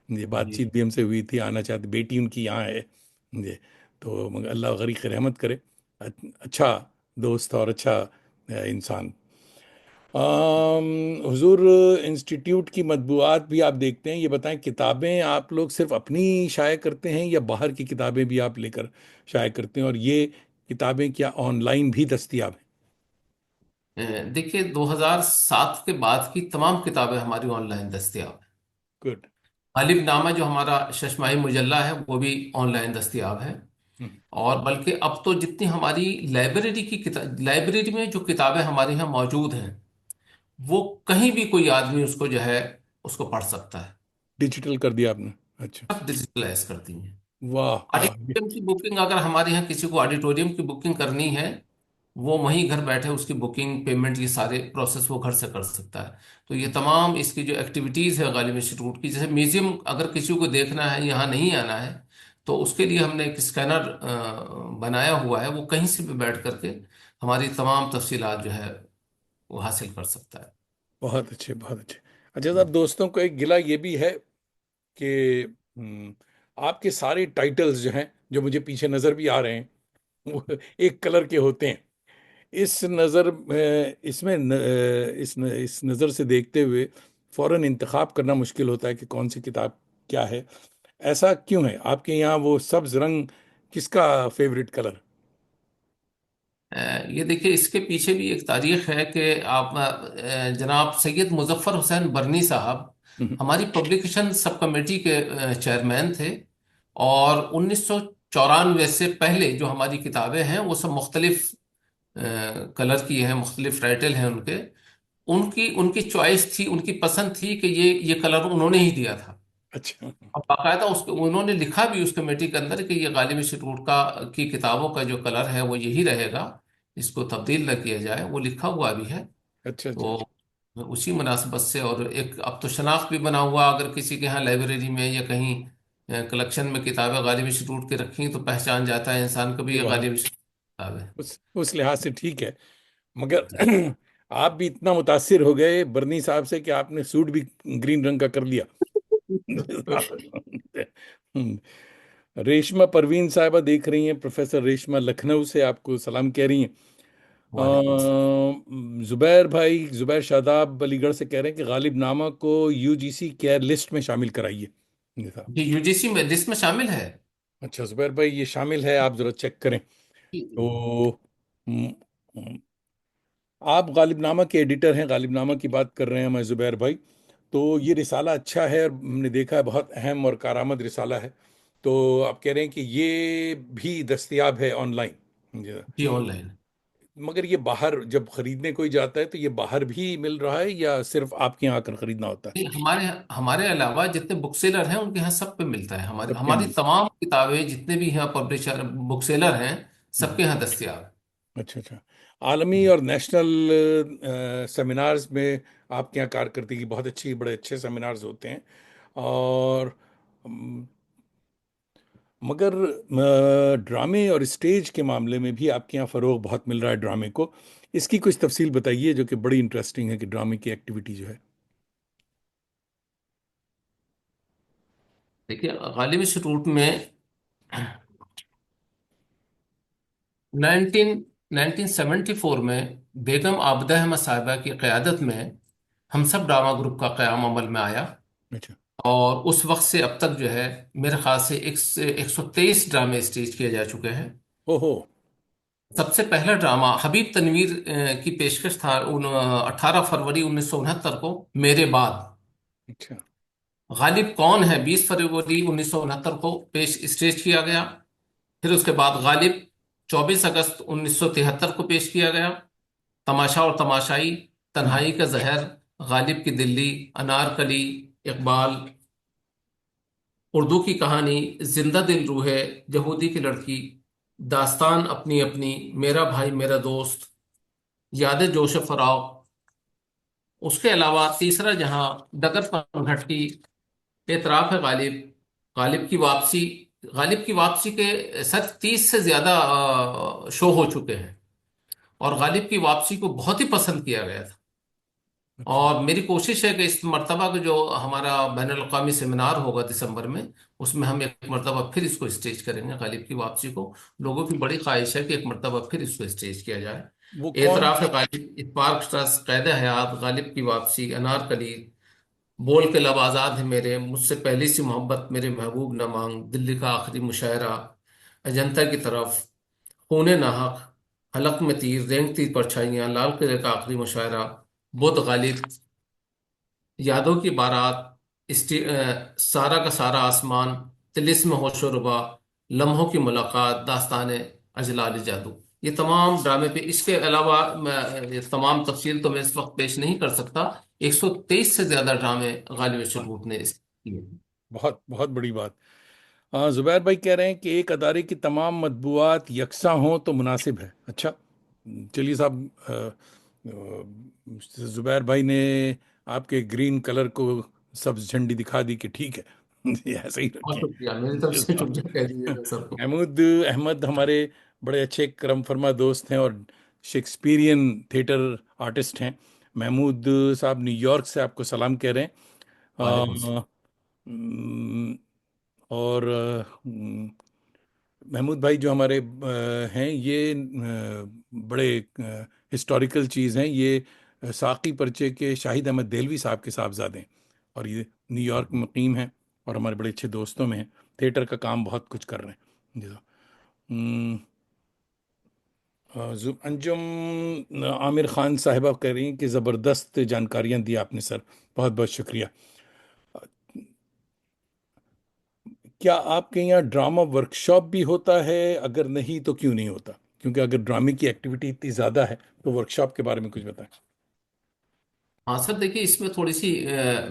ये जी। बातचीत भी हमसे हुई थी, आना चाहते, बेटी उनकी यहाँ है। ये तो मगर अल्लाह गरीक रहमत करे। अच्छा दोस्त और अच्छा इंसान। हुजूर इंस्टीट्यूट की मतबूआत भी आप देखते हैं, ये बताएं किताबें आप लोग सिर्फ अपनी शाये करते हैं या बाहर की किताबें भी आप लेकर शाये करते हैं, और ये किताबें क्या ऑनलाइन भी दस्तयाब हैं? देखिए 2007 के बाद की तमाम किताबें हमारी ऑनलाइन दस्तियाब हैं। गुड। गालिब नामा जो हमारा शशमाही मुजल्ला है वो भी ऑनलाइन दस्तियाब है। हम्म। और बल्कि अब तो जितनी हमारी लाइब्रेरी की किताब, लाइब्रेरी में जो किताबें हमारे यहाँ मौजूद हैं, वो कहीं भी कोई आदमी उसको जो है उसको पढ़ सकता है। डिजिटल कर दिया आपने? अच्छा। सब डिजिटलाइज करती हैं। वाह वाह। ऑडिटोरियम की बुकिंग, अगर हमारे यहाँ किसी को ऑडिटोरियम की बुकिंग करनी है, वो वहीं घर बैठे उसकी बुकिंग पेमेंट ये सारे प्रोसेस वो घर से कर सकता है। तो ये तमाम इसकी जो एक्टिविटीज़ है गालिब इंस्टीट्यूट की, जैसे म्यूजियम अगर किसी को देखना है यहाँ नहीं आना है, तो उसके लिए हमने एक स्कैनर बनाया हुआ है, वो कहीं से भी बैठ करके हमारी तमाम तफसीलात जो है वो हासिल कर सकता है। बहुत अच्छे, बहुत अच्छे। अच्छा साहब, दोस्तों को एक गिला ये भी है कि आपके सारे टाइटल्स जो हैं, जो मुझे पीछे नज़र भी आ रहे हैं, वो एक कलर के होते हैं। इस नज़र इसमें इस नज़र से देखते हुए फौरन इंतखाब करना मुश्किल होता है कि कौन सी किताब क्या है। ऐसा क्यों है आपके यहाँ? वो सब्ज रंग किसका फेवरेट कलर? ये देखिए इसके पीछे भी एक तारीख है कि आप जनाब सैयद मुजफ्फर हुसैन बरनी साहब हमारी पब्लिकेशन सब कमेटी के चेयरमैन थे। और 1994 से पहले जो हमारी किताबें हैं वो सब मुख्तलिफ कलर की हैं, मुख्तलिफ टाइटल हैं उनके। उनकी उनकी चॉइस थी, उनकी पसंद थी कि ये कलर उन्होंने ही दिया था। अच्छा। और बाकायदा उसके उन्होंने लिखा भी उस कमेटी के अंदर कि ये गालिब इंस्टीट्यूट का की किताबों का जो कलर है वो यही रहेगा, इसको तब्दील न किया जाए, वो लिखा हुआ भी है। अच्छा अच्छा तो अच्छा। उसी मुनासबत से, और एक अब तो शनाख्त भी बना हुआ, अगर किसी के यहाँ लाइब्रेरी में या कहीं कलेक्शन में किताबें गालिब इंस्टीट्यूट की रखी तो पहचान जाता है इंसान को भी ये ये बात गालिब इंस्टीट्यूट की किताब है। उस लिहाज से ठीक है। मगर आप भी इतना मुतासिर हो गए बर्नी साहब से कि आपने सूट भी ग्रीन रंग का कर लिया। रेशमा परवीन साहिबा देख रही हैं, प्रोफेसर रेशमा लखनऊ से आपको सलाम कह रही हैं। वालेकुम सलाम। जुबैर भाई, जुबैर शादाब अलीगढ़ से कह रहे हैं कि गालिब नामा को यूजीसी केयर लिस्ट में शामिल कराइए। जी साहब। जी, यूजीसी में लिस्ट में शामिल है। अच्छा जुबैर भाई, ये शामिल है, आप जरा चेक करें। जी, जी। तो हम्म, हम्म, आप गालिबनामा के एडिटर हैं, गालिबनामा की बात कर रहे हैं मैं जुबैर भाई। तो ये रिसाला अच्छा है और हमने देखा है बहुत अहम और कारआमद रिसाला है। तो आप कह रहे हैं कि ये भी दस्तयाब है ऑनलाइन। जी। जी, ऑनलाइन। मगर ये बाहर जब खरीदने कोई जाता है तो ये बाहर भी मिल रहा है या सिर्फ आपके यहाँ आकर खरीदना होता है? नहीं, हमारे हमारे अलावा जितने बुक सेलर हैं उनके यहाँ सब पे मिलता है। हमारी सबके यहाँ हमारी मिलता तमाम किताबें जितने भी यहाँ पब्लिशर बुक सेलर हैं है। सबके यहाँ दस्तयाब है। अच्छा अच्छा। आलमी जी। और नेशनल सेमिनार्स में आपके यहाँ कारकर्दगी बहुत अच्छी, बड़े अच्छे सेमिनार्स होते हैं। और अम, मगर ड्रामे और स्टेज के मामले में भी आपके यहाँ फ़रोग बहुत मिल रहा है ड्रामे को। इसकी कुछ तफसील बताइए जो कि बड़ी इंटरेस्टिंग है कि ड्रामे की एक्टिविटी जो है। देखिए, गालिब इंस्टीट्यूट में 19 1974 में बेगम आबदा अहमद साहिबा की क़यादत में हम सब ड्रामा ग्रुप का क़याम अमल में आया। अच्छा। और उस वक्त से अब तक जो है मेरे ख्याल से 123 ड्रामे स्टेज किए जा चुके हैं। ओहो। सबसे पहला ड्रामा हबीब तनवीर की पेशकश था 18 फरवरी 1969 को, मेरे बाद। अच्छा। गालिब कौन है 20 फरवरी 1969 को पेश स्टेज किया गया। फिर उसके बाद गालिब 24 अगस्त 1973 को पेश किया गया। तमाशा और तमाशाई, हम्म। तन्हाई का जहर, गालिब की दिल्ली, अनारकली, इकबाल, उर्दू की कहानी, जिंदा दिल रूहे, यहूदी की लड़की, दास्तान अपनी अपनी, मेरा भाई मेरा दोस्त, यादें जोश फराव। उसके अलावा तीसरा जहां, डगर पनघट, एतराफ है गालिब, गालिब की वापसी। गालिब की वापसी के सच 30 से ज्यादा शो हो चुके हैं और गालिब की वापसी को बहुत ही पसंद किया गया था। अच्छा। और मेरी कोशिश है कि इस मर्तबा का जो हमारा बैन अवी सेमिनार होगा दिसंबर में, उसमें हम एक मर्तबा फिर इसको स्टेज करेंगे, गालिब की वापसी को। लोगों की बड़ी ख्वाहिश है कि एक मर्तबा फिर इसको स्टेज किया जाए। वो कौन? एतराफ है गालिब, इत्तेफाक ट्रस्ट, कैद हयात, गालिब की वापसी, अनारकली, बोल के लब आजाद है मेरे, मुझसे पहली सी मोहब्बत, मेरे महबूब न मांग, दिल्ली का आखिरी मुशायरा, अजंता की तरफ, खूने नाहक, हलक में तीर, रेंगती परछाइयां, लाल किले का आखिरी मुशायरा, बुध गालिब, यादों की बारात, सारा का सारा आसमान, तिलिस्म होशो रुबा, लम्हों की मुलाकात, दास्तान अजलाल जादू। ये तमाम ड्रामे पे, इसके अलावा ये तमाम तफसील तो मैं इस वक्त पेश नहीं कर सकता। 123 से ज्यादा ड्रामे गालिब शरबूत ने किए। बहुत बहुत बड़ी बात। जुबैर भाई कह रहे हैं कि एक अदारे की तमाम मतबूआत यकसा हों तो मुनासिब है। अच्छा। चलिए साहब, जुबैर भाई ने आपके ग्रीन कलर को सब्ज झंडी दिखा दी कि ठीक है। ये ऐसे ही बहुत रखें। शुक्रिया, मेरी तरफ से शुक्रिया कह दीजिएगा सबको। महमूद अहमद हमारे बड़े अच्छे करम फरमा दोस्त हैं और शेक्सपियरियन थिएटर आर्टिस्ट हैं। महमूद साहब न्यूयॉर्क से आपको सलाम कह रहे हैं। वालेकुम अ, अम, और महमूद भाई जो हमारे हैं, ये बड़े हिस्टोरिकल चीज़ हैं। ये साकी पर्चे के शाहिद अहमद देलवी साहब के साहबजादे हैं और ये न्यूयॉर्क में सलाम। मुकीम हैं और हमारे बड़े अच्छे दोस्तों में हैं। थिएटर का काम बहुत कुछ कर रहे हैं जी। हम्म, अंजुम आमिर खान साहिबा कह रही हैं कि ज़बरदस्त जानकारियां दी आपने सर, बहुत बहुत शुक्रिया। क्या आपके यहाँ ड्रामा वर्कशॉप भी होता है? अगर नहीं तो क्यों नहीं होता? क्योंकि अगर ड्रामे की एक्टिविटी इतनी ज़्यादा है तो वर्कशॉप के बारे में कुछ बताएं। हाँ सर, देखिए इसमें थोड़ी सी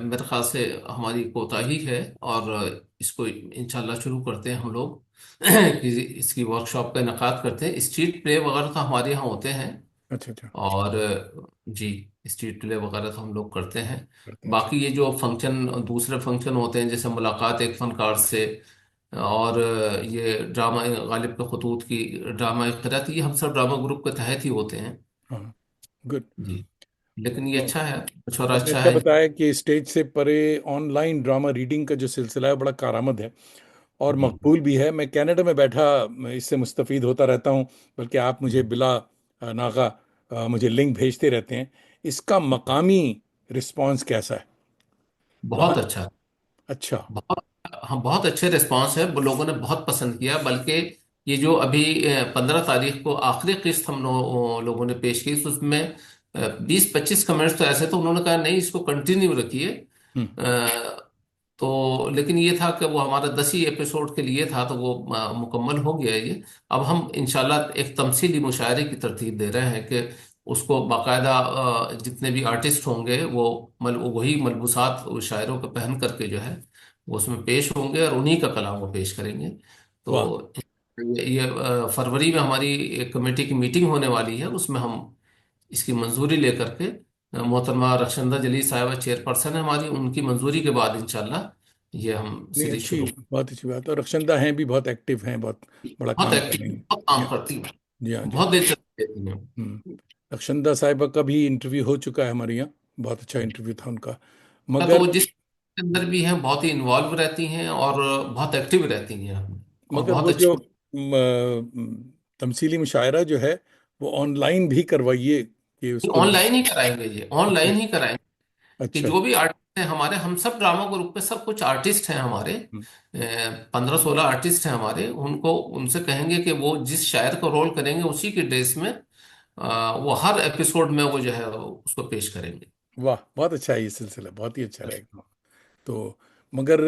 मेरे ख्याल से हमारी कोताही है। और इसको इंशाल्लाह शुरू करते हैं हम लोग कि इसकी वर्कशॉप का इनकाद करते हैं। स्ट्रीट प्ले वगैरह तो हमारे यहाँ होते हैं। अच्छा अच्छा। और जी, स्ट्रीट प्ले वगैरह तो हम लोग करते हैं। करते हैं, अच्छा। बाकी ये जो फंक्शन, दूसरे फंक्शन होते हैं जैसे मुलाकात एक फनकार से, और ये ड्रामा गालिब के खतूत की ड्रामा खैरात, ये हम सब ड्रामा ग्रुप के तहत ही होते हैं। हाँ। गुड। जी। लेकिन ये अच्छा है, मशवरा आपने अच्छा अच्छा है। बताया कि स्टेज से परे ऑनलाइन ड्रामा रीडिंग का जो सिलसिला है बड़ा कारआमद है। और जी। मकबूल भी है। मैं कनाडा में बैठा इससे मुस्तफ़ीद होता रहता हूँ, बल्कि आप मुझे बिला नागा मुझे लिंक भेजते रहते हैं। इसका मकामी रिस्पांस कैसा है वहाँ? बहुत अच्छा। अच्छा। बहुत, हाँ, बहुत अच्छे रिस्पांस है, वो लोगों ने बहुत पसंद किया। बल्कि ये जो अभी 15 तारीख को आखिरी किस्त हम लोगों ने पेश की, तो उसमें 20-25 कमेंट्स तो ऐसे, तो उन्होंने कहा नहीं, इसको कंटिन्यू रखिए। हम्म। तो लेकिन ये था कि वो हमारा 10 ही एपिसोड के लिए था, तो वो मुकम्मल हो गया ये। अब हम इंशाल्लाह एक तमसीली मुशायरे की तरतीब दे रहे हैं कि उसको बाकायदा जितने भी आर्टिस्ट होंगे वो वही मलबूसात शायरों को पहन करके जो है वो उसमें पेश होंगे, और उन्हीं का कलाम वो पेश करेंगे। वाह। तो ये फरवरी में हमारी एक कमेटी की मीटिंग होने वाली है, उसमें हम इसकी मंजूरी लेकर के मोहतरमा रखशंदा जली साहिबा चेयरपर्सन है हमारी, उनकी मंजूरी के बाद इंशाल्लाह ये हम नहीं, सीरीज अच्छी, शुरू। बहुत अच्छी बात है। और रक्षंदा हैं भी, बहुत एक्टिव हैं, बहुत बड़ा बहुत काम कर एक्टिव, रही हैं। बहुत जी काम हाँ। करती है, जी हाँ। जी हाँ। बहुत दिलचस्पी लेती है। हम्म। रक्षंदा साहिबा का भी इंटरव्यू हो चुका है हमारे यहाँ। बहुत अच्छा इंटरव्यू था उनका। तो मगर वो जिस के अंदर भी हैं बहुत ही इन्वॉल्व रहती हैं और बहुत एक्टिव रहती हैं, और मगर बहुत वो जो अच्छी। तमसीली मुशायरा जो है, वो ऑनलाइन भी करवाइए कि उसको लोग। ऑनलाइन ही कराएंगे, ये अच्छा। ऑनलाइन ही कराएंगे। कि अच्छा। जो भी आर्टिस्ट हैं हमारे, हम सब ड्रामा ग्रुप में सब कुछ आर्टिस्ट हैं हमारे, हम्म। 15-16 आर्टिस्ट हैं हमारे। उनको उनसे कहेंगे कि वो जिस शायर का रोल करेंगे उसी की ड्रेस में वो हर एपिसोड में वो जो है उसको पेश करेंगे। वाह, बहुत अच्छा है ये सिलसिला, बहुत ही अच्छा रहेगा। तो मगर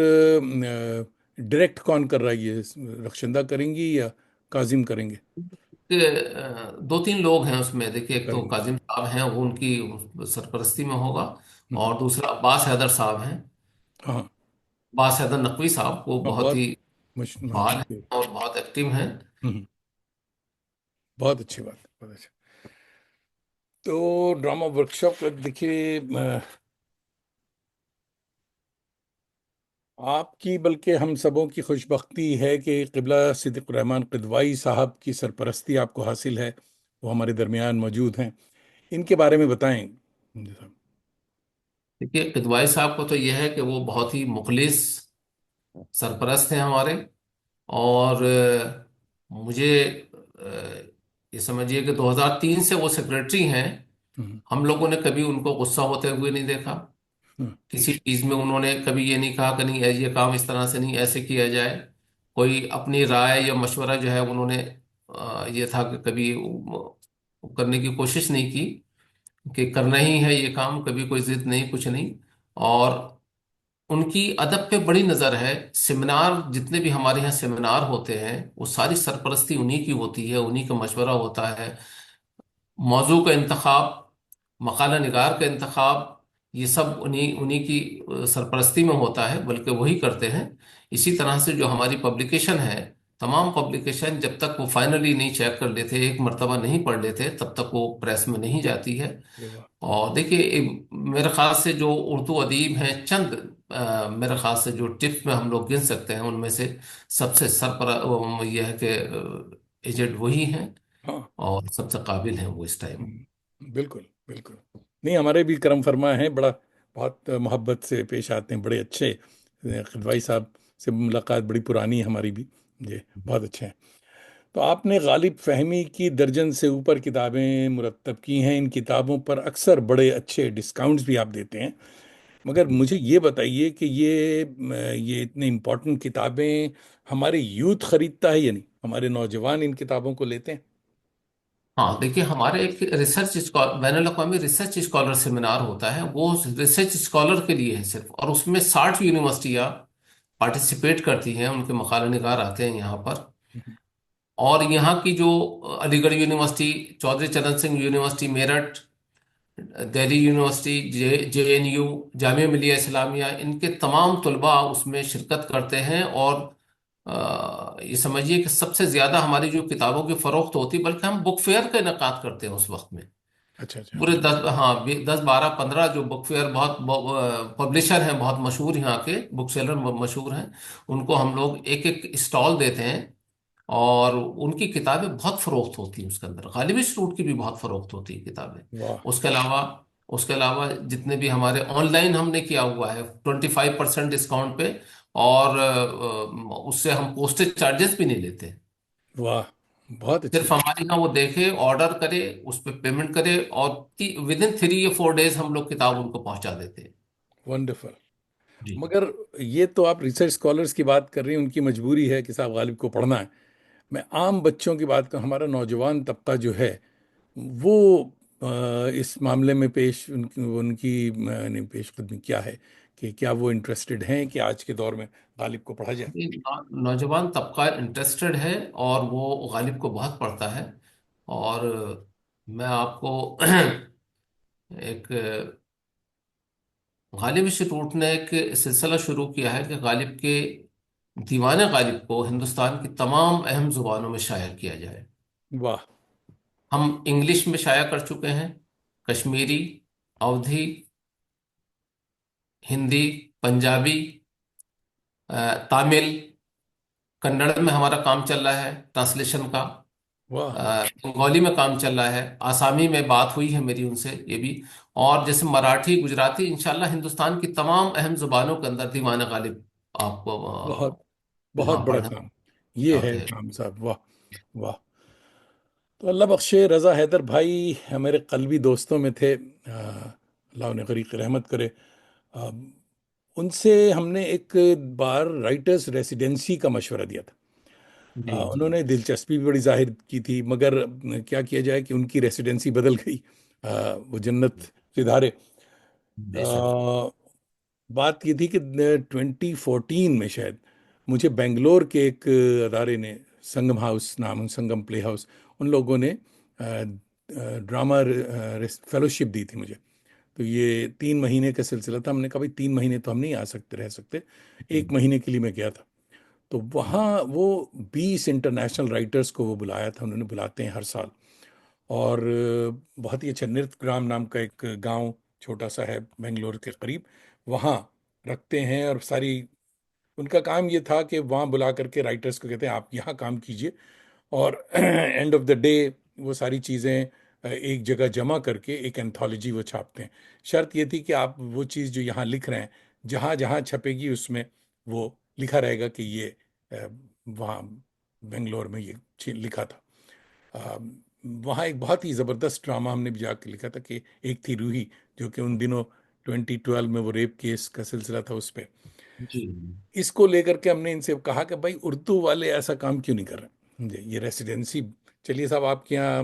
डायरेक्ट कौन कर रहा है ये? रक्षंदा करेंगी या काजिम करेंगे? कि, 2-3 लोग हैं उसमें। देखिए, एक तो करेंगे। काजिम साहब हैं, वो उनकी सरपरस्ती में होगा। हम्म। और दूसरा अब्बास हैदर साहब हैं। हाँ। अब्बास हैदर नकवी साहब, वो हाँ, बहुत बहुत ही फाल हैं मशहूर। और बहुत एक्टिव हैं। हम्म। बहुत अच्छी बात है, बहुत अच्छा। तो ड्रामा वर्कशॉप देखिए, आपकी बल्कि हम सबों की खुशबख्ती है कि क़िबला सिद्दीक़ रहमान क़िदवाई साहब की सरपरस्ती आपको हासिल है। वो हमारे दरमियान मौजूद हैं। इनके बारे में बताएं मुझे साहब। देखिए, किदवाई साहब को तो यह है कि वो बहुत ही मुखलिस सरपरस्त हैं हमारे। और मुझे ये समझिए कि 2003 से वो सेक्रेटरी हैं। हम्म। हम लोगों ने कभी उनको गुस्सा होते हुए नहीं देखा। हम्म। किसी चीज में उन्होंने कभी ये नहीं कहा कि नहीं, ये काम इस तरह से नहीं, ऐसे किया जाए। कोई अपनी राय या मशवरा जो है उन्होंने ये था कि कभी करने की कोशिश नहीं की कि करना ही है ये काम, कभी कोई जिद नहीं, कुछ नहीं। और उनकी अदब पे बड़ी नज़र है। सेमिनार जितने भी हमारे यहाँ सेमिनार होते हैं वो सारी सरपरस्ती उन्हीं की होती है, उन्हीं का मशवरा होता है। मौजू का इंतखाब, मकाला निगार का इंतखाब, ये सब उन्हीं उन्हीं की सरपरस्ती में होता है, बल्कि वही करते हैं। इसी तरह से जो हमारी पब्लिकेशन है, तमाम पब्लिकेशन जब तक वो फाइनली नहीं चेक कर लेते, एक मर्तबा नहीं पढ़ लेते, तब तक वो प्रेस में नहीं जाती है। अरे वाह। और देखिए, मेरे ख्याल से जो उर्दू अदीब हैं चंद, मेरे ख्याल से जो टिप में हम लोग गिन सकते हैं उनमें से सबसे सरपर यह है कि एजेड वही हैं हाँ। और सबसे काबिल हैं वो इस टाइम। बिल्कुल बिल्कुल। नहीं, हमारे भी करम फरमा हैं, बड़ा बहुत मोहब्बत से पेश आते हैं, बड़े अच्छे। खिदवाई साहब से मुलाकात बड़ी पुरानी है हमारी भी। जी, बहुत अच्छे हैं। तो आपने गालिब फहमी की दर्जन से ऊपर किताबें मुरतब की हैं। इन किताबों पर अक्सर बड़े अच्छे डिस्काउंट्स भी आप देते हैं। मगर मुझे ये बताइए कि ये इतनी इम्पोर्टेंट किताबें हमारे यूथ खरीदता है या नहीं? हमारे नौजवान इन किताबों को लेते हैं? हाँ, देखिए, हमारे एक रिसर्च बैनुल अक़वामी रिसर्च स्कॉलर सेमिनार होता है, वो रिसर्च स्कॉलर के लिए है सिर्फ। और उसमें 60 यूनिवर्सिटियाँ पार्टिसिपेट करती हैं, उनके मकाले निगार आते हैं यहाँ पर। और यहाँ की जो अलीगढ़ यूनिवर्सिटी, चौधरी चरण Singh university Meerut, Delhi university, JNU, Jamia Millia Islamia, इनके तमाम तलबा उसमें शिरकत करते हैं। और ये समझिए कि सबसे ज़्यादा हमारी जो किताबों की फ़रोख्त होती, बल्कि हम बुक फेयर का इनकाद करते हैं उस वक्त में। अच्छा अच्छा। पूरे 10, हाँ, 10-12-15 जो बुक फेयर, बहुत पब्लिशर हैं, बहुत मशहूर यहाँ के बुक सेलर मशहूर हैं, उनको हम लोग एक एक स्टॉल देते हैं। और उनकी किताबें बहुत फरोख्त होती हैं उसके अंदर। गालिब इंस्टीट्यूट की भी बहुत फरोख्त होती है किताबें। वाह। उसके अलावा उसके अलावा जितने भी हमारे ऑनलाइन हमने किया हुआ है 25% डिस्काउंट पे। और उससे हम पोस्टेज चार्जेस भी नहीं लेते। वाह, बहुत अच्छी सिर्फ बात। हमारे यहाँ वो देखे, ऑर्डर करे, उस पर पेमेंट करे, और विद इन 3 या 4 डेज हम लोग किताब उनको पहुंचा देते हैं। वंडरफुल। जी। मगर ये तो आप रिसर्च स्कॉलर्स की बात कर रही हैं, उनकी मजबूरी है कि साहब गालिब को पढ़ना है। मैं आम बच्चों की बात कर, हमारा नौजवान तबका जो है वो इस मामले में पेश उनकी उनकी नहीं, पेशकदमी क्या है कि क्या वो इंटरेस्टेड हैं कि आज के दौर में गालिब को पढ़ा जाए? ये नौजवान तबका इंटरेस्टेड है, और वो गालिब को बहुत पढ़ता है। और मैं आपको एक, गालिब इंस्टीट्यूट ने एक सिलसिला शुरू किया है कि गालिब के दीवाने गालिब को हिंदुस्तान की तमाम अहम जुबानों में शाया किया जाए। वाह। हम इंग्लिश में शाया कर चुके हैं, कश्मीरी, अवधी, हिंदी, पंजाबी, तमिल, कन्नड़ में हमारा काम चल रहा है ट्रांसलेशन का, वाह। बंगाली में काम चल रहा है, आसामी में बात हुई है मेरी उनसे ये भी। और जैसे मराठी, गुजराती, इंशाल्लाह हिंदुस्तान की तमाम अहम जुबानों के अंदर दीवान गालिब आपको बहुत बहुत वहाँ बड़ा पढ़ना काम ये है होते हैं। काम साहब। वाह। वाह। तो अल्लाह बख्शे, रज़ा हैदर भाई मेरे कल्बी दोस्तों में थे, अल्लाह उन्हें गरीक रहमत करे। अ, उनसे हमने एक बार राइटर्स रेसिडेंसी का मशवरा दिया था। जी जी। उन्होंने दिलचस्पी भी बड़ी जाहिर की थी, मगर क्या किया जाए कि उनकी रेसिडेंसी बदल गई। वो जन्नत सिधारे। बेशक। बात ये थी कि 2014 में शायद मुझे बेंगलोर के एक अदारे ने, संगम हाउस नाम, संगम प्ले हाउस, उन लोगों ने ड्रामा फेलोशिप दी थी मुझे। तो ये 3 महीने का सिलसिला था। हमने कहा भाई 3 महीने तो हम नहीं आ सकते, रह सकते। 1 महीने के लिए मैं गया था। तो वहाँ वो 20 इंटरनेशनल राइटर्स को वो बुलाया था, उन्होंने, बुलाते हैं हर साल। और बहुत ही अच्छा, नृत्य ग्राम नाम का एक गांव छोटा सा है बेंगलोर के करीब, वहाँ रखते हैं। और सारी, उनका काम ये था कि वहाँ बुला करके राइटर्स को कहते हैं आप यहाँ काम कीजिए, और एंड ऑफ द डे वो सारी चीज़ें एक जगह जमा करके एक एंथोलॉजी वो छापते हैं। शर्त ये थी कि आप वो चीज़ जो यहाँ लिख रहे हैं, जहाँ जहाँ छपेगी उसमें वो लिखा रहेगा कि ये वहाँ बेंगलोर में ये लिखा था। अ, वहाँ एक बहुत ही ज़बरदस्त ड्रामा हमने भी जाके लिखा था कि एक थी रूही, जो कि उन दिनों 2012 में वो रेप केस का सिलसिला था उस पे। जी इसको लेकर के हमने इनसे कहा कि भाई उर्दू वाले ऐसा काम क्यों नहीं कर रहे, ये रेसिडेंसी, चलिए साहब आपके यहाँ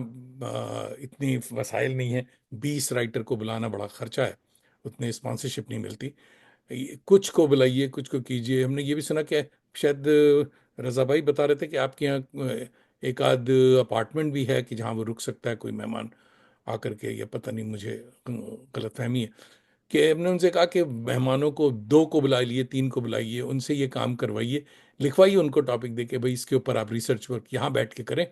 इतनी वसाइल नहीं है, 20 राइटर को बुलाना बड़ा खर्चा है, उतने स्पॉन्सरशिप नहीं मिलती, कुछ को बुलाइए, कुछ को कीजिए। हमने ये भी सुना कि शायद रजा भाई बता रहे थे कि आपके यहाँ एक आध अपार्टमेंट भी है कि जहाँ वो रुक सकता है कोई मेहमान आकर के, या पता नहीं, मुझे गलतफहमी है। कि हमने उनसे कहा कि मेहमानों को 2 को बुला लिए, 3 को बुलाइए, उनसे ये काम करवाइए, लिखवाइए उनको टॉपिक देके, भाई इसके ऊपर आप रिसर्च वर्क यहाँ बैठ के करें,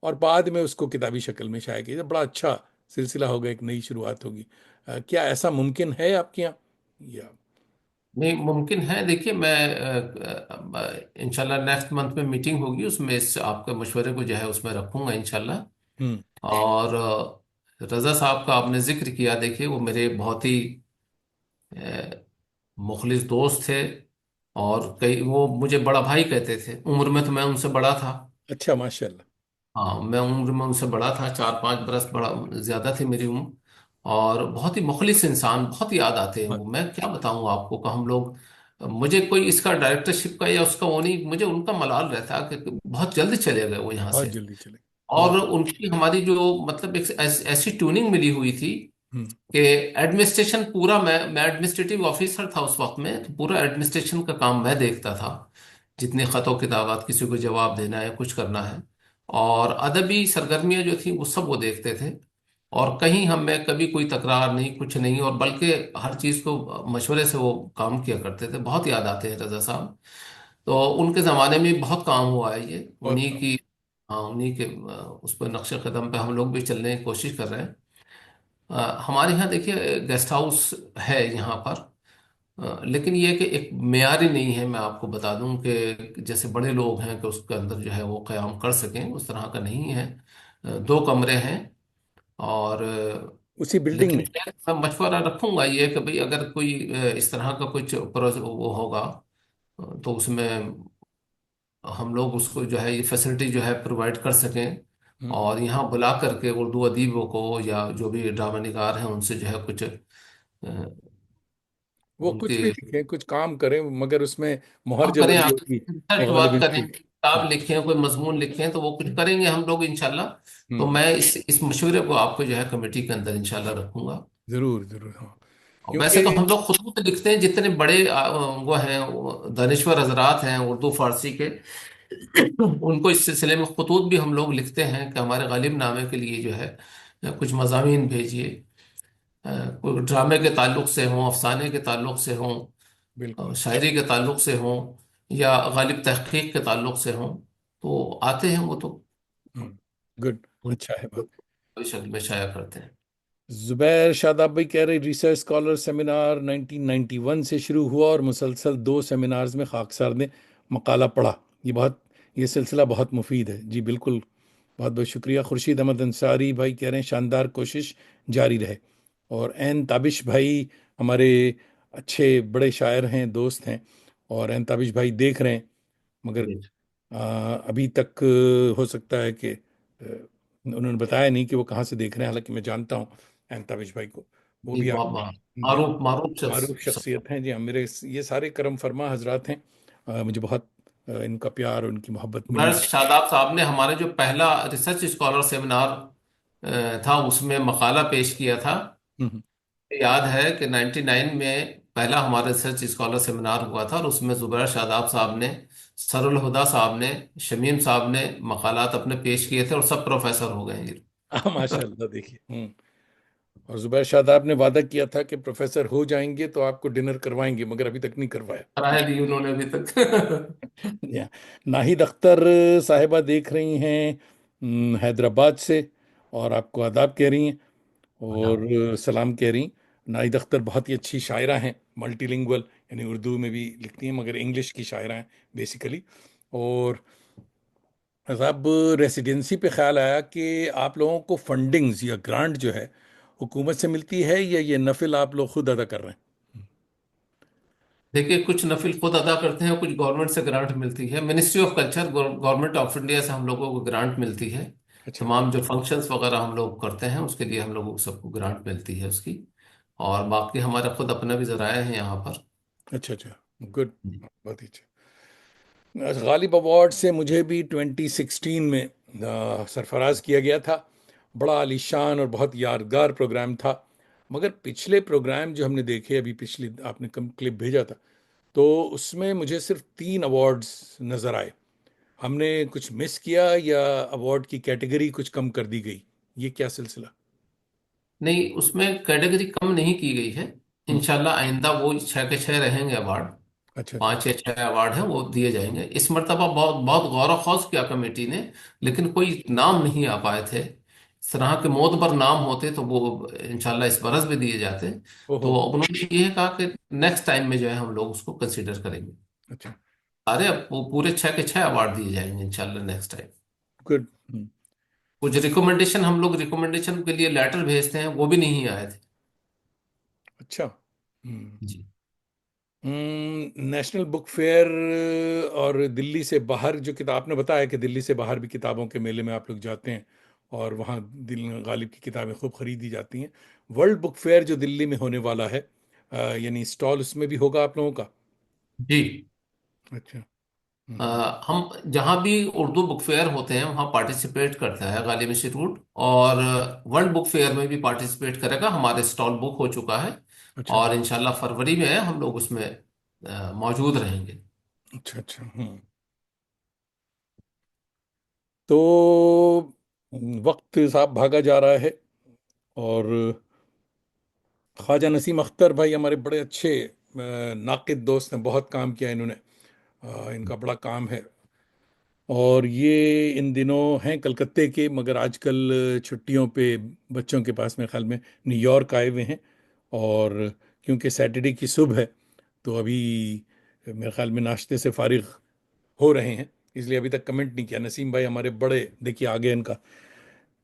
और बाद में उसको किताबी शक्ल में शाया कीजिए। बड़ा अच्छा सिलसिला होगा, एक नई शुरुआत होगी। क्या ऐसा मुमकिन है आपके यहाँ, या? नहीं, मुमकिन है। देखिए, मैं इंशाल्लाह नेक्स्ट मंथ में मीटिंग होगी, उसमें इस आपके मशवरे को जो है उसमें रखूंगा इंशाल्लाह। हम्म। और रजा साहब का आपने जिक्र किया, देखिए वो मेरे बहुत ही मुखलिस दोस्त थे। और कई, वो मुझे बड़ा भाई कहते थे, उम्र में तो मैं उनसे बड़ा था। अच्छा, माशाल्लाह। हाँ, मैं उम्र में उनसे बड़ा था, 4-5 बरस बड़ा ज्यादा थी मेरी उम्र। और बहुत ही मुखलिस इंसान, बहुत याद आते हैं वो। मैं क्या बताऊँ आपको कि हम लोग, मुझे कोई इसका डायरेक्टरशिप का या उसका वो नहीं, मुझे उनका मलाल रहता कि बहुत जल्दी चले गए वो यहाँ बहुत से। जल्दी चले। और बहुत। उनकी हमारी जो मतलब एक ऐसी ट्यूनिंग मिली हुई थी हम्म। कि एडमिनिस्ट्रेशन पूरा, मैं एडमिनिस्ट्रेटिव ऑफिसर था उस वक्त में, तो पूरा एडमिनिस्ट्रेशन का काम मैं देखता था। जितनी खतों किताबात, किसी को जवाब देना है, कुछ करना है, और अदबी सरगर्मियां जो थी वो सब वो देखते थे। और कहीं हम में कभी कोई तकरार नहीं, कुछ नहीं, और बल्कि हर चीज को मशवरे से वो काम किया करते थे। बहुत याद आते हैं रजा साहब। तो उनके जमाने में बहुत काम हुआ है ये, बहुत उन्हीं कम। की, हाँ उन्हीं के उस पर नक्शे कदम पे हम लोग भी चलने की कोशिश कर रहे हैं। हमारे यहाँ देखिए गेस्ट हाउस है यहाँ पर, लेकिन ये है कि एक मेयारी नहीं है। मैं आपको बता दूं कि जैसे बड़े लोग हैं कि उसके अंदर जो है वो क़याम कर सकें, उस तरह का नहीं है। 2 कमरे हैं। और उसी बिल्डिंग लेकिन में? मैं मशवरा रखूंगा ये कि भाई अगर कोई इस तरह का कुछ वो होगा, तो उसमें हम लोग उसको जो है ये फैसिलिटी जो है प्रोवाइड कर सकें, हम्म। और यहाँ बुला करके उर्दू अदीबों को या जो भी ड्रामा निगार हैं उनसे जो है कुछ वो उनके कुछ भी लिखें, कुछ काम करें, मगर उसमें मोहर हम करें, जल्दी आप होगी। रिसर्च गालिब वर्क करें, इंस्टीट्यूट। किताब लिखें, कोई मजमून लिखें, तो वो कुछ करेंगे हम लोग इंशाल्लाह। तो हम्म। मैं इस मशवरे को आपको जो है कमेटी के अंदर इंशाल्लाह रखूंगा। जरूर जरूर, हाँ। और वैसे तो क्योंकि हम लोग खुतूत लिखते हैं, जितने बड़े वो हैं, दानिश्वर हजरात हैं उर्दू फारसी के, उनको इस सिलसिले में खुतूत भी हम लोग लिखते हैं कि हमारे गालिब नामे के लिए जो है कुछ मज़ामीन भेजिए, अ, कोई ड्रामे के ताल्लुक से हों, अफसाने के ताल्लुक से हों, बिल्कुल। शायरी के ताल्लुक से हों, या गालिब तहकीक के ताल्लुक से हों, तो आते हैं वो तो गुड। अच्छा है बात। उनकी शक्ल में शाया करते हैं। जुबैर शादाब भाई कह रहे रिसर्च स्कॉलर सेमिनार 1991 से शुरू हुआ और मुसलसल 2 सेमिनार्स में खाकसार ने मकाला पढ़ा। ये सिलसिला बहुत मुफीद है जी, बिल्कुल। बहुत बहुत शुक्रिया। खुर्शीद अहमद अंसारी भाई कह रहे हैं शानदार कोशिश जारी रहे। और एन ताबिश भाई हमारे अच्छे बड़े शायर हैं, दोस्त हैं। और एन ताबिश भाई देख रहे हैं, मगर अभी तक हो सकता है कि उन्होंने बताया नहीं कि वो कहाँ से देख रहे हैं, हालांकि मैं जानता हूँ एंताबिश भाई को। वो जी, भी आप जी मारूफ मारूफ मारूफ शख्स। शख्सियत हैं जी। हम मेरे ये सारे करम फरमा हजरात हैं। मुझे बहुत इनका प्यार और इनकी मोहब्बत मिली उमर है। शादाब साहब ने हमारे जो पहला रिसर्च स्कॉलर सेमिनार था उसमें मकाला पेश किया था। हम्म। याद है कि 99 में पहला हमारा रिसर्च स्कॉलर सेमिनार हुआ था, और उसमें जुबैर शादाब साहब ने, सरुल हुदा साहब ने, शमीम साहब ने मकालात अपने पेश किए थे, और सब प्रोफेसर हो गए हैं ये। माशाल्लाह, देखिए। और जुबैर शादाब ने वादा किया था कि प्रोफेसर हो जाएंगे तो आपको डिनर करवाएंगे, मगर अभी तक नहीं करवाया। कराया दी उन्होंने अभी तक। या नाहिद अख्तर साहिबा देख रही हैं हैदराबाद से, और आपको आदाब कह रही हैं और सलाम कह रही। नाहिद अख्तर बहुत ही अच्छी शायरा हैं, मल्टीलिंगुअल, यानी उर्दू में भी लिखती हैं मगर इंग्लिश की शायरा हैं बेसिकली। और अब रेसिडेंसी पे ख्याल आया कि आप लोगों को फंडिंग्स या ग्रांट जो है हुकूमत से मिलती है, या ये नफिल आप लोग खुद अदा कर रहे हैं? देखिए, कुछ नफिल खुद अदा करते हैं, कुछ गवर्नमेंट से ग्रांट मिलती है। Ministry of culture, government of India से हम लोगों को ग्रांट मिलती है। अच्छा तमाम जो फंक्शंस वगैरह हम लोग करते हैं उसके लिए हम लोगों को सबको ग्रांट मिलती है उसकी। और बाकी हमारा खुद अपना भी जराया है यहाँ पर। अच्छा अच्छा, गुड। बहुत ही अच्छा। गालिब अवार्ड से मुझे भी 2016 में सरफराज किया गया था। बड़ा आलीशान और बहुत यादगार प्रोग्राम था। मगर पिछले प्रोग्राम जो हमने देखे, अभी पिछली आपने कम क्लिप भेजा था, तो उसमें मुझे सिर्फ 3 अवार्ड्स नजर आए। हमने कुछ मिस किया या अवार्ड की कैटेगरी कुछ कम कर दी गई? ये क्या सिलसिला? नहीं, उसमें कैटेगरी कम नहीं की गई है। हम्म। इंशाल्लाह आइंदा वो 6 के 6 रहेंगे अवार्ड। अच्छा अच्छा। 5 या 6 अवार्ड हैं वो दिए जाएंगे। इस मरतबा बहुत बहुत गौर खौज किया कमेटी ने, लेकिन कोई नाम नहीं आ पाए थे। इस तरह के मोतबर नाम होते तो वो इंशाल्लाह इस बरस भी दिए जाते। ओहो। तो अब उन्होंने ये कहा कि नेक्स्ट टाइम में जो है हम लोग उसको कंसिडर करेंगे। अच्छा। सारे अब वो पूरे 6 के 6 अवार्ड दिए जाएंगे इंशाल्लाह नेक्स्ट टाइम। गुड। कुछ रिकमेंडेशन, हम लोग रिकमेंडेशन के लिए लेटर भेजते हैं, वो भी नहीं आए थे। अच्छा। हम्म। जी। नेशनल बुक फेयर और दिल्ली से बाहर जो किताब आपने बताया कि दिल्ली से बाहर भी किताबों के मेले में आप लोग जाते हैं और वहाँ दिल गालिब की किताबें खूब खरीदी जाती हैं। वर्ल्ड बुक फेयर जो दिल्ली में होने वाला है, यानी स्टॉल उसमें भी होगा आप लोगों का? जी। अच्छा। अ, हम जहाँ भी उर्दू बुक फेयर होते हैं वहाँ पार्टिसिपेट करता है गालिब इंस्टीट्यूट, और वर्ल्ड बुक फेयर में भी पार्टिसिपेट करेगा। हमारे स्टॉल बुक हो चुका है, अच्छा और इंशाल्लाह फरवरी में हम लोग उसमें मौजूद रहेंगे। अच्छा अच्छा। तो वक्त साहब भागा जा रहा है, और ख्वाजा नसीम अख्तर भाई हमारे बड़े अच्छे नाकिद दोस्त हैं, बहुत काम किया इन्होंने। इनका बड़ा काम है। और ये इन दिनों हैं कलकत्ते के, मगर आजकल छुट्टियों पे बच्चों के पास मेरे ख्याल में न्यूयॉर्क आए हुए हैं। और क्योंकि सैटरडे की सुबह है, तो अभी मेरे ख्याल में नाश्ते से फारिग हो रहे हैं, इसलिए अभी तक कमेंट नहीं किया। नसीम भाई हमारे बड़े, देखिए आगे इनका।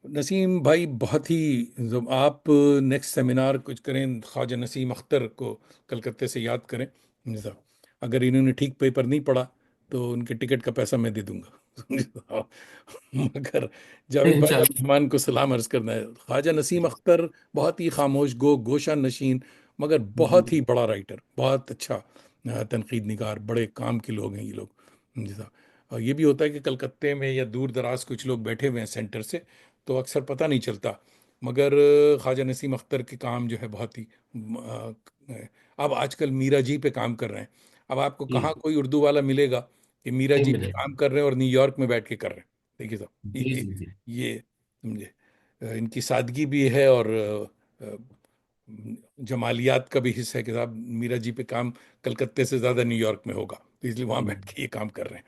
नसीम भाई बहुत ही, जब आप नेक्स्ट सेमिनार कुछ करें ख्वाजा नसीम अख्तर को कलकत्ते से याद करें। जी साहब। अगर इन्होंने ठीक पेपर नहीं पढ़ा तो उनके टिकट का पैसा मैं दे दूंगा। मगर जावेद भाई आप इंशाल्लाह। मेहमान को सलाम अर्ज करना है। ख्वाजा नसीम अख्तर बहुत ही खामोश गो गोशा नशीन, मगर बहुत ही बड़ा राइटर, बहुत अच्छा तनकीद निगार, बड़े काम के लोग हैं ये लोग। जी साहब। और ये भी होता है कि कलकत्ते में या दूर दराज कुछ लोग बैठे हुए हैं सेंटर से, तो अक्सर पता नहीं चलता। मगर ख्वाजा नसीम अख्तर के काम जो है बहुत ही अब आजकल मीरा जी पे काम कर रहे हैं। अब आपको जी। कहाँ कोई उर्दू वाला मिलेगा कि मीरा नहीं जी पे मिलेगा। काम कर रहे हैं और न्यूयॉर्क में बैठ के कर रहे हैं। देखिए साहब, जी जी जी। ये समझे, इनकी सादगी भी है और जमालियात का भी हिस्सा है कि साहब मीरा जी पे काम कलकत्ते से ज़्यादा न्यूयॉर्क में होगा, तो इसलिए वहाँ बैठ हम्म। के ये काम कर रहे हैं।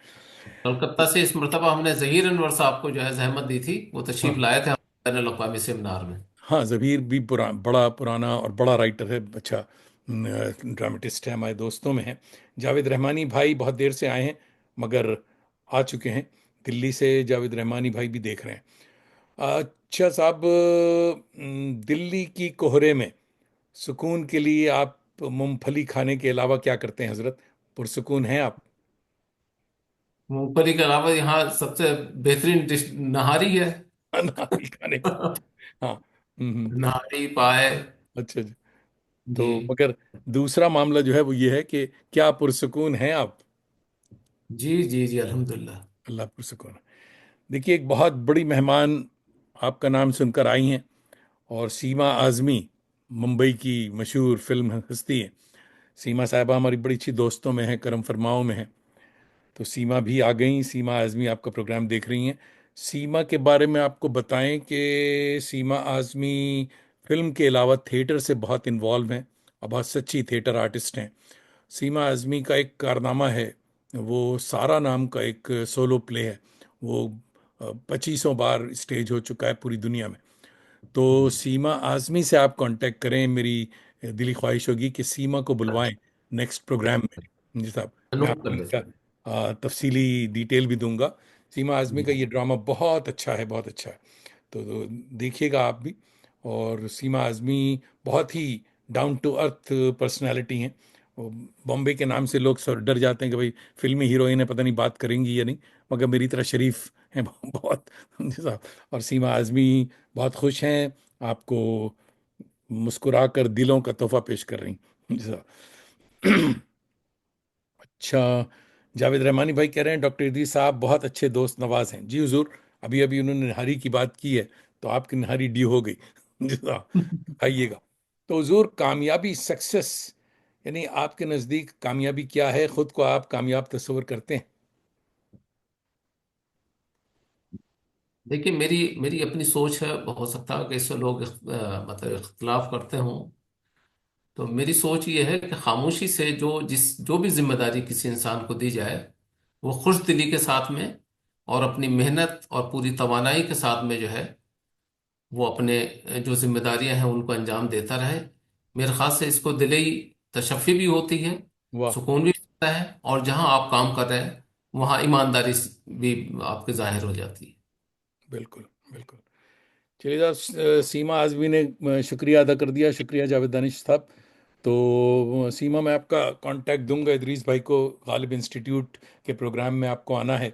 कोलकाता से इस मरतबा हमने जहीर अनवर साहब को जो है जहमत दी थी, वो तशरीफ हाँ लाए थे बैन अवी सेमिनार में। हाँ, ज़बीर भी बड़ा पुराना और बड़ा राइटर है, अच्छा ड्रामेटिस्ट है, हमारे दोस्तों में है। जावेद रहमानी भाई बहुत देर से आए हैं, मगर आ चुके हैं दिल्ली से। जावेद रहमानी भाई भी देख रहे हैं। अच्छा साहब, दिल्ली की कोहरे में सुकून के लिए आप मूंगफली खाने के अलावा क्या करते हैं हजरत? पुरसुकून हैं आप? मूंगफली के अलावा यहाँ सबसे बेहतरीन डिश नहारी है। नारियल खाने का। हाँ। हम्म। नहारी पाए। अच्छा जी। जी तो मगर दूसरा मामला जो है वो ये है कि क्या पुरसुकून हैं आप? जी जी जी अल्हम्दुलिल्लाह। अल्लाह पुरसुकून। देखिए, एक बहुत बड़ी मेहमान आपका नाम सुनकर आई हैं, और सीमा आज़मी, मुंबई की मशहूर फिल्म हस्ती है। सीमा साहिबा हमारी बड़ी अच्छी दोस्तों में है, करम फरमाओं में है। तो सीमा भी आ गई, सीमा आज़मी आपका प्रोग्राम देख रही हैं। सीमा के बारे में आपको बताएं कि सीमा आज़मी फिल्म के अलावा थिएटर से बहुत इन्वॉल्व हैं और बहुत सच्ची थिएटर आर्टिस्ट हैं। सीमा आज़मी का एक कारनामा है, वो सारा नाम का एक सोलो प्ले है। वो 2500 बार स्टेज हो चुका है पूरी दुनिया में। तो सीमा आज़मी से आप कांटेक्ट करें, मेरी दिली ख्वाहिश होगी कि सीमा को बुलवाएं नेक्स्ट प्रोग्राम में। जी साहब, मैं नोट आपको कर इसका लेते हैं। तफसीली डिटेल भी दूंगा। सीमा आज़मी जी। का ये ड्रामा बहुत अच्छा है, बहुत अच्छा है। तो देखिएगा आप भी। और सीमा आज़मी बहुत ही डाउन टू अर्थ पर्सनालिटी हैं। वो बॉम्बे के नाम से लोग सर डर जाते हैं कि भाई फिल्मी हीरोइन है, पता नहीं बात करेंगी या नहीं, मगर मेरी तरह शरीफ हैं बहुत। जी साहब। और सीमा आज़मी बहुत खुश हैं, आपको मुस्कुरा कर दिलों का तोहफा पेश कर रही हैं। जी साहब। अच्छा, जावेद रहमानी भाई कह रहे हैं डॉक्टर इदरीस साहब बहुत अच्छे दोस्त नवाज हैं। जी हुजूर, अभी अभी उन्होंने निहारी की बात की है, तो आपकी निहारी ड्यू हो गई। जी साहब, खाइएगा। तो हुजूर, कामयाबी, सक्सेस, यानी आपके नज़दीक कामयाबी क्या है? खुद को आप कामयाब तस्वर करते हैं? देखिए, मेरी मेरी अपनी सोच है, हो सकता है कि इससे लोग मतलब इख्तलाफ करते हों। तो मेरी सोच ये है कि खामोशी से जो भी जिम्मेदारी किसी इंसान को दी जाए, वो खुश दिली के साथ में और अपनी मेहनत और पूरी तवानाई के साथ में जो है, वो अपने जो जिम्मेदारियां हैं उनको अंजाम देता रहे। मेरे ख्याल से इसको दिली तशफ़ी भी होती है, वाह। सुकून भी मिलता है, और जहां आप काम कर रहे हैं वहां ईमानदारी भी आपके जाहिर हो जाती है। बिल्कुल, बिल्कुल। चलिए साहब, सीमा आज़मी ने शुक्रिया अदा कर दिया। शुक्रिया जावेद दानिश साहब। तो सीमा, मैं आपका कांटेक्ट दूंगा इदरीस भाई को। गालिब इंस्टीट्यूट के प्रोग्राम में आपको आना है,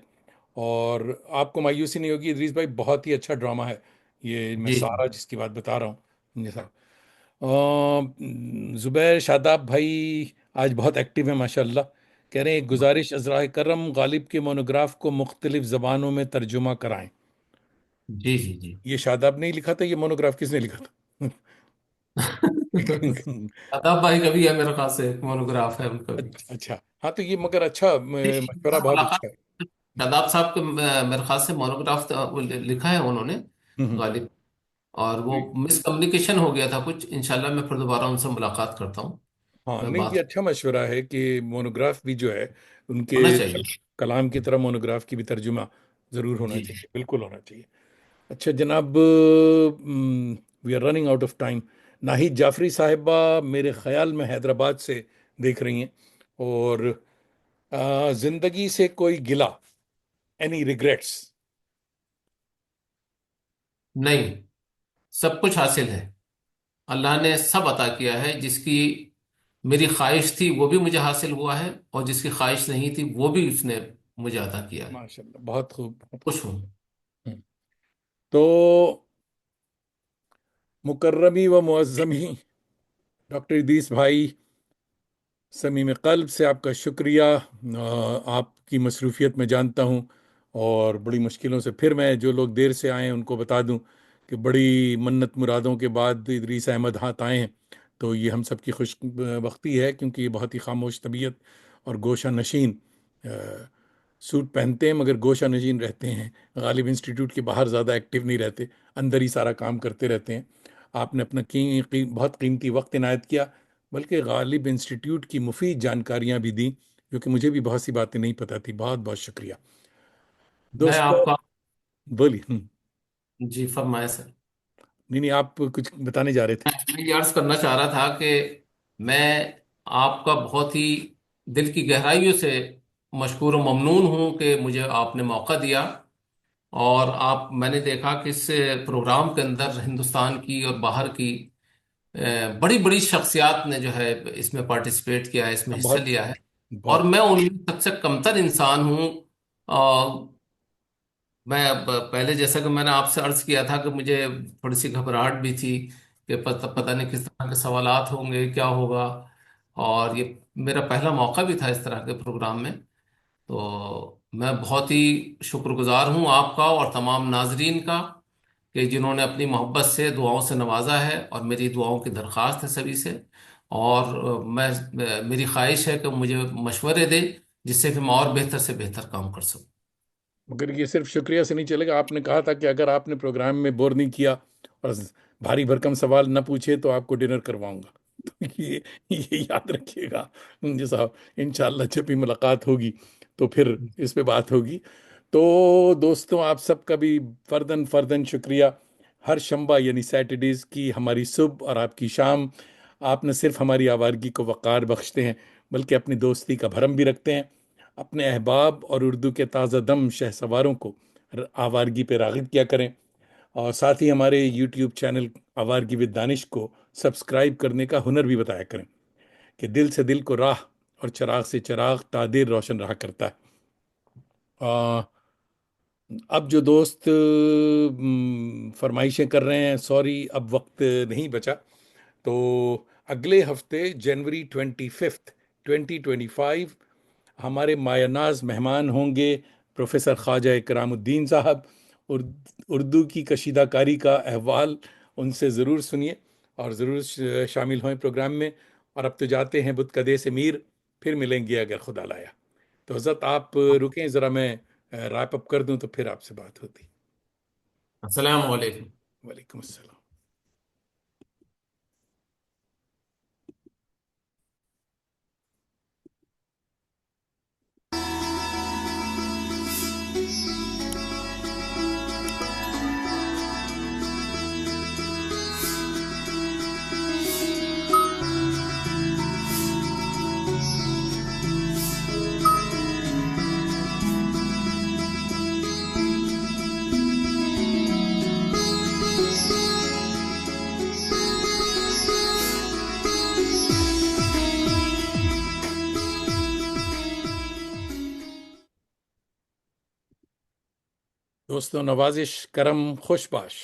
और आपको मायूसी नहीं होगी। इदरीस भाई, बहुत ही अच्छा ड्रामा है ये, मैं जी सारा जिसकी बात बता रहा हूँ। जी साहब। ज़ुबैर शादाब भाई आज बहुत एक्टिव है माशाल्लाह। कह रहे हैं, एक गुजारिश अज़राए करम, गालिब के मोनोग्राफ को मुख्तलिफ ज़बानों में तर्जुमा कराएं। जी जी जी। ये शादाब ने ही लिखा था, ये मोनोग्राफ किसने लिखा था? अताब भाई का भी है मेरे ख्याल से, मोनोग्राफ है उनका भी। अच्छा, हाँ, तो ये मगर अच्छा मशवरा बहुत मुलाकात अच्छा है। शादाब साहब के मेरे ख्याल से मोनोग्राफ वो लिखा है उन्होंने, हम्म। गालिब। और वो जी। मिसकम्युनिकेशन हो गया था कुछ, इंशाल्लाह मैं फिर दोबारा उनसे मुलाकात करता हूँ। हाँ, मैं नहीं, ये बात अच्छा मशवरा है कि मोनोग्राफ भी जो है उनके होना चाहिए। कलाम की तरह मोनोग्राफ की भी तर्जुमा जरूर होना जी। चाहिए, बिल्कुल होना चाहिए। अच्छा जनाब, we are running out of time. Nahid Jafri साहिबा मेरे ख्याल में हैदराबाद से देख रही हैं, और जिंदगी से कोई गिला, एनी रिग्रेट्स? नहीं, सब कुछ हासिल है। अल्लाह ने सब अता किया है, जिसकी मेरी ख्वाहिश थी वो भी मुझे हासिल हुआ है, और जिसकी ख्वाहिश नहीं थी वो भी उसने मुझे अता किया है। माशाल्लाह, बहुत खूब, बहुत खूब। खुश हूँ। हम्म। तो मुकर्रमी व मुअज़्ज़मी डॉक्टर इदरीस भाई, समीम क़ल्ब से आपका शुक्रिया। आपकी मसरूफियत में जानता हूँ, और बड़ी मुश्किलों से फिर मैं, जो लोग देर से आए हैं उनको बता दूं कि बड़ी मन्नत मुरादों के बाद इदरीस अहमद हाथ आए हैं। तो ये हम सब की खुश बख्ती है, क्योंकि ये बहुत ही खामोश तबीयत और गोशा नशीन, सूट पहनते हैं मगर गोशा नशीन रहते हैं। गालिब इंस्टीट्यूट के बाहर ज़्यादा एक्टिव नहीं रहते, अंदर ही सारा काम करते रहते हैं। आपने अपना बहुत कीमती वक्त इनायत किया, बल्कि गालिब इंस्टीट्यूट की मुफीद जानकारियां भी दी, जो कि मुझे भी बहुत सी बातें नहीं पता थी। बहुत बहुत शुक्रिया मैं दोस्तों। आपका। बोलिए। जी फरमाए सर। नहीं नहीं, आप कुछ बताने जा रहे थे। मैं ये अर्ज करना चाह रहा था कि मैं आपका बहुत ही दिल की गहराइयों से मशकूर और ममनून हूं कि मुझे आपने मौका दिया। और आप, मैंने देखा कि इस प्रोग्राम के अंदर हिंदुस्तान की और बाहर की बड़ी बड़ी शख्सियात ने जो है इसमें पार्टिसिपेट किया है, इसमें हिस्सा बहुत लिया है। और बहुत मैं उनमें सबसे कमतर इंसान हूँ। मैं अब पहले, जैसा कि मैंने आपसे अर्ज किया था, कि मुझे थोड़ी सी घबराहट भी थी कि पता नहीं किस तरह के सवालात होंगे, क्या होगा। और ये मेरा पहला मौका भी था इस तरह के प्रोग्राम में। तो मैं बहुत ही शुक्रगुजार हूँ आपका और तमाम नाजरीन का, कि जिन्होंने अपनी मोहब्बत से, दुआओं से नवाजा है, और मेरी दुआओं की दरख्वास्त है सभी से। और मेरी ख्वाहिश है कि मुझे मशवरे दें, जिससे कि मैं और बेहतर से बेहतर काम कर सकूं। मगर ये सिर्फ शुक्रिया से नहीं चलेगा। आपने कहा था कि अगर आपने प्रोग्राम में बोर नहीं किया और भारी भरकम सवाल न पूछे तो आपको डिनर करवाऊंगा। तो ये याद रखिएगा मुंजी साहब। इंशाल्लाह जब भी मुलाकात होगी तो फिर इस पे बात होगी। तो दोस्तों, आप सबका भी फर्दन फर्दन शुक्रिया। हर शंबा यानी सैटरडेज की हमारी सुबह और आपकी शाम, आप न सिर्फ हमारी आवारगी को वक़ार बख्शते हैं, बल्कि अपनी दोस्ती का भरम भी रखते हैं। अपने अहबाब और उर्दू के ताज़ा दम शहसवारों को आवारगी पे राग़िब किया करें, और साथ ही हमारे यूट्यूब चैनल आवारगी विद दानिश को सब्सक्राइब करने का हुनर भी बताया करें, कि दिल से दिल को राह और चराग से चराग तादेर रोशन रहा करता है। अब जो दोस्त फरमाइशें कर रहे हैं, सॉरी अब वक्त नहीं बचा। तो अगले हफ्ते जनवरी 25 2025 हमारे मायनाज मेहमान होंगे प्रोफेसर ख्वाजा इकरामुद्दीन साहब। उर्दू की कशीदाकारी का अहवाल उनसे ज़रूर सुनिए, और ज़रूर शामिल हों प्रोग्राम में। और अब तो जाते हैं बुत कदे से मीर, फिर मिलेंगे अगर खुदा लाया। तो हज़रत आप रुकें ज़रा, मैं रैप अप कर दूं तो फिर आपसे बात होती। अस्सलाम वालेकुम। वालेकुम अस्सलाम। दोस्तों, नवाजिश करम खुशबाश।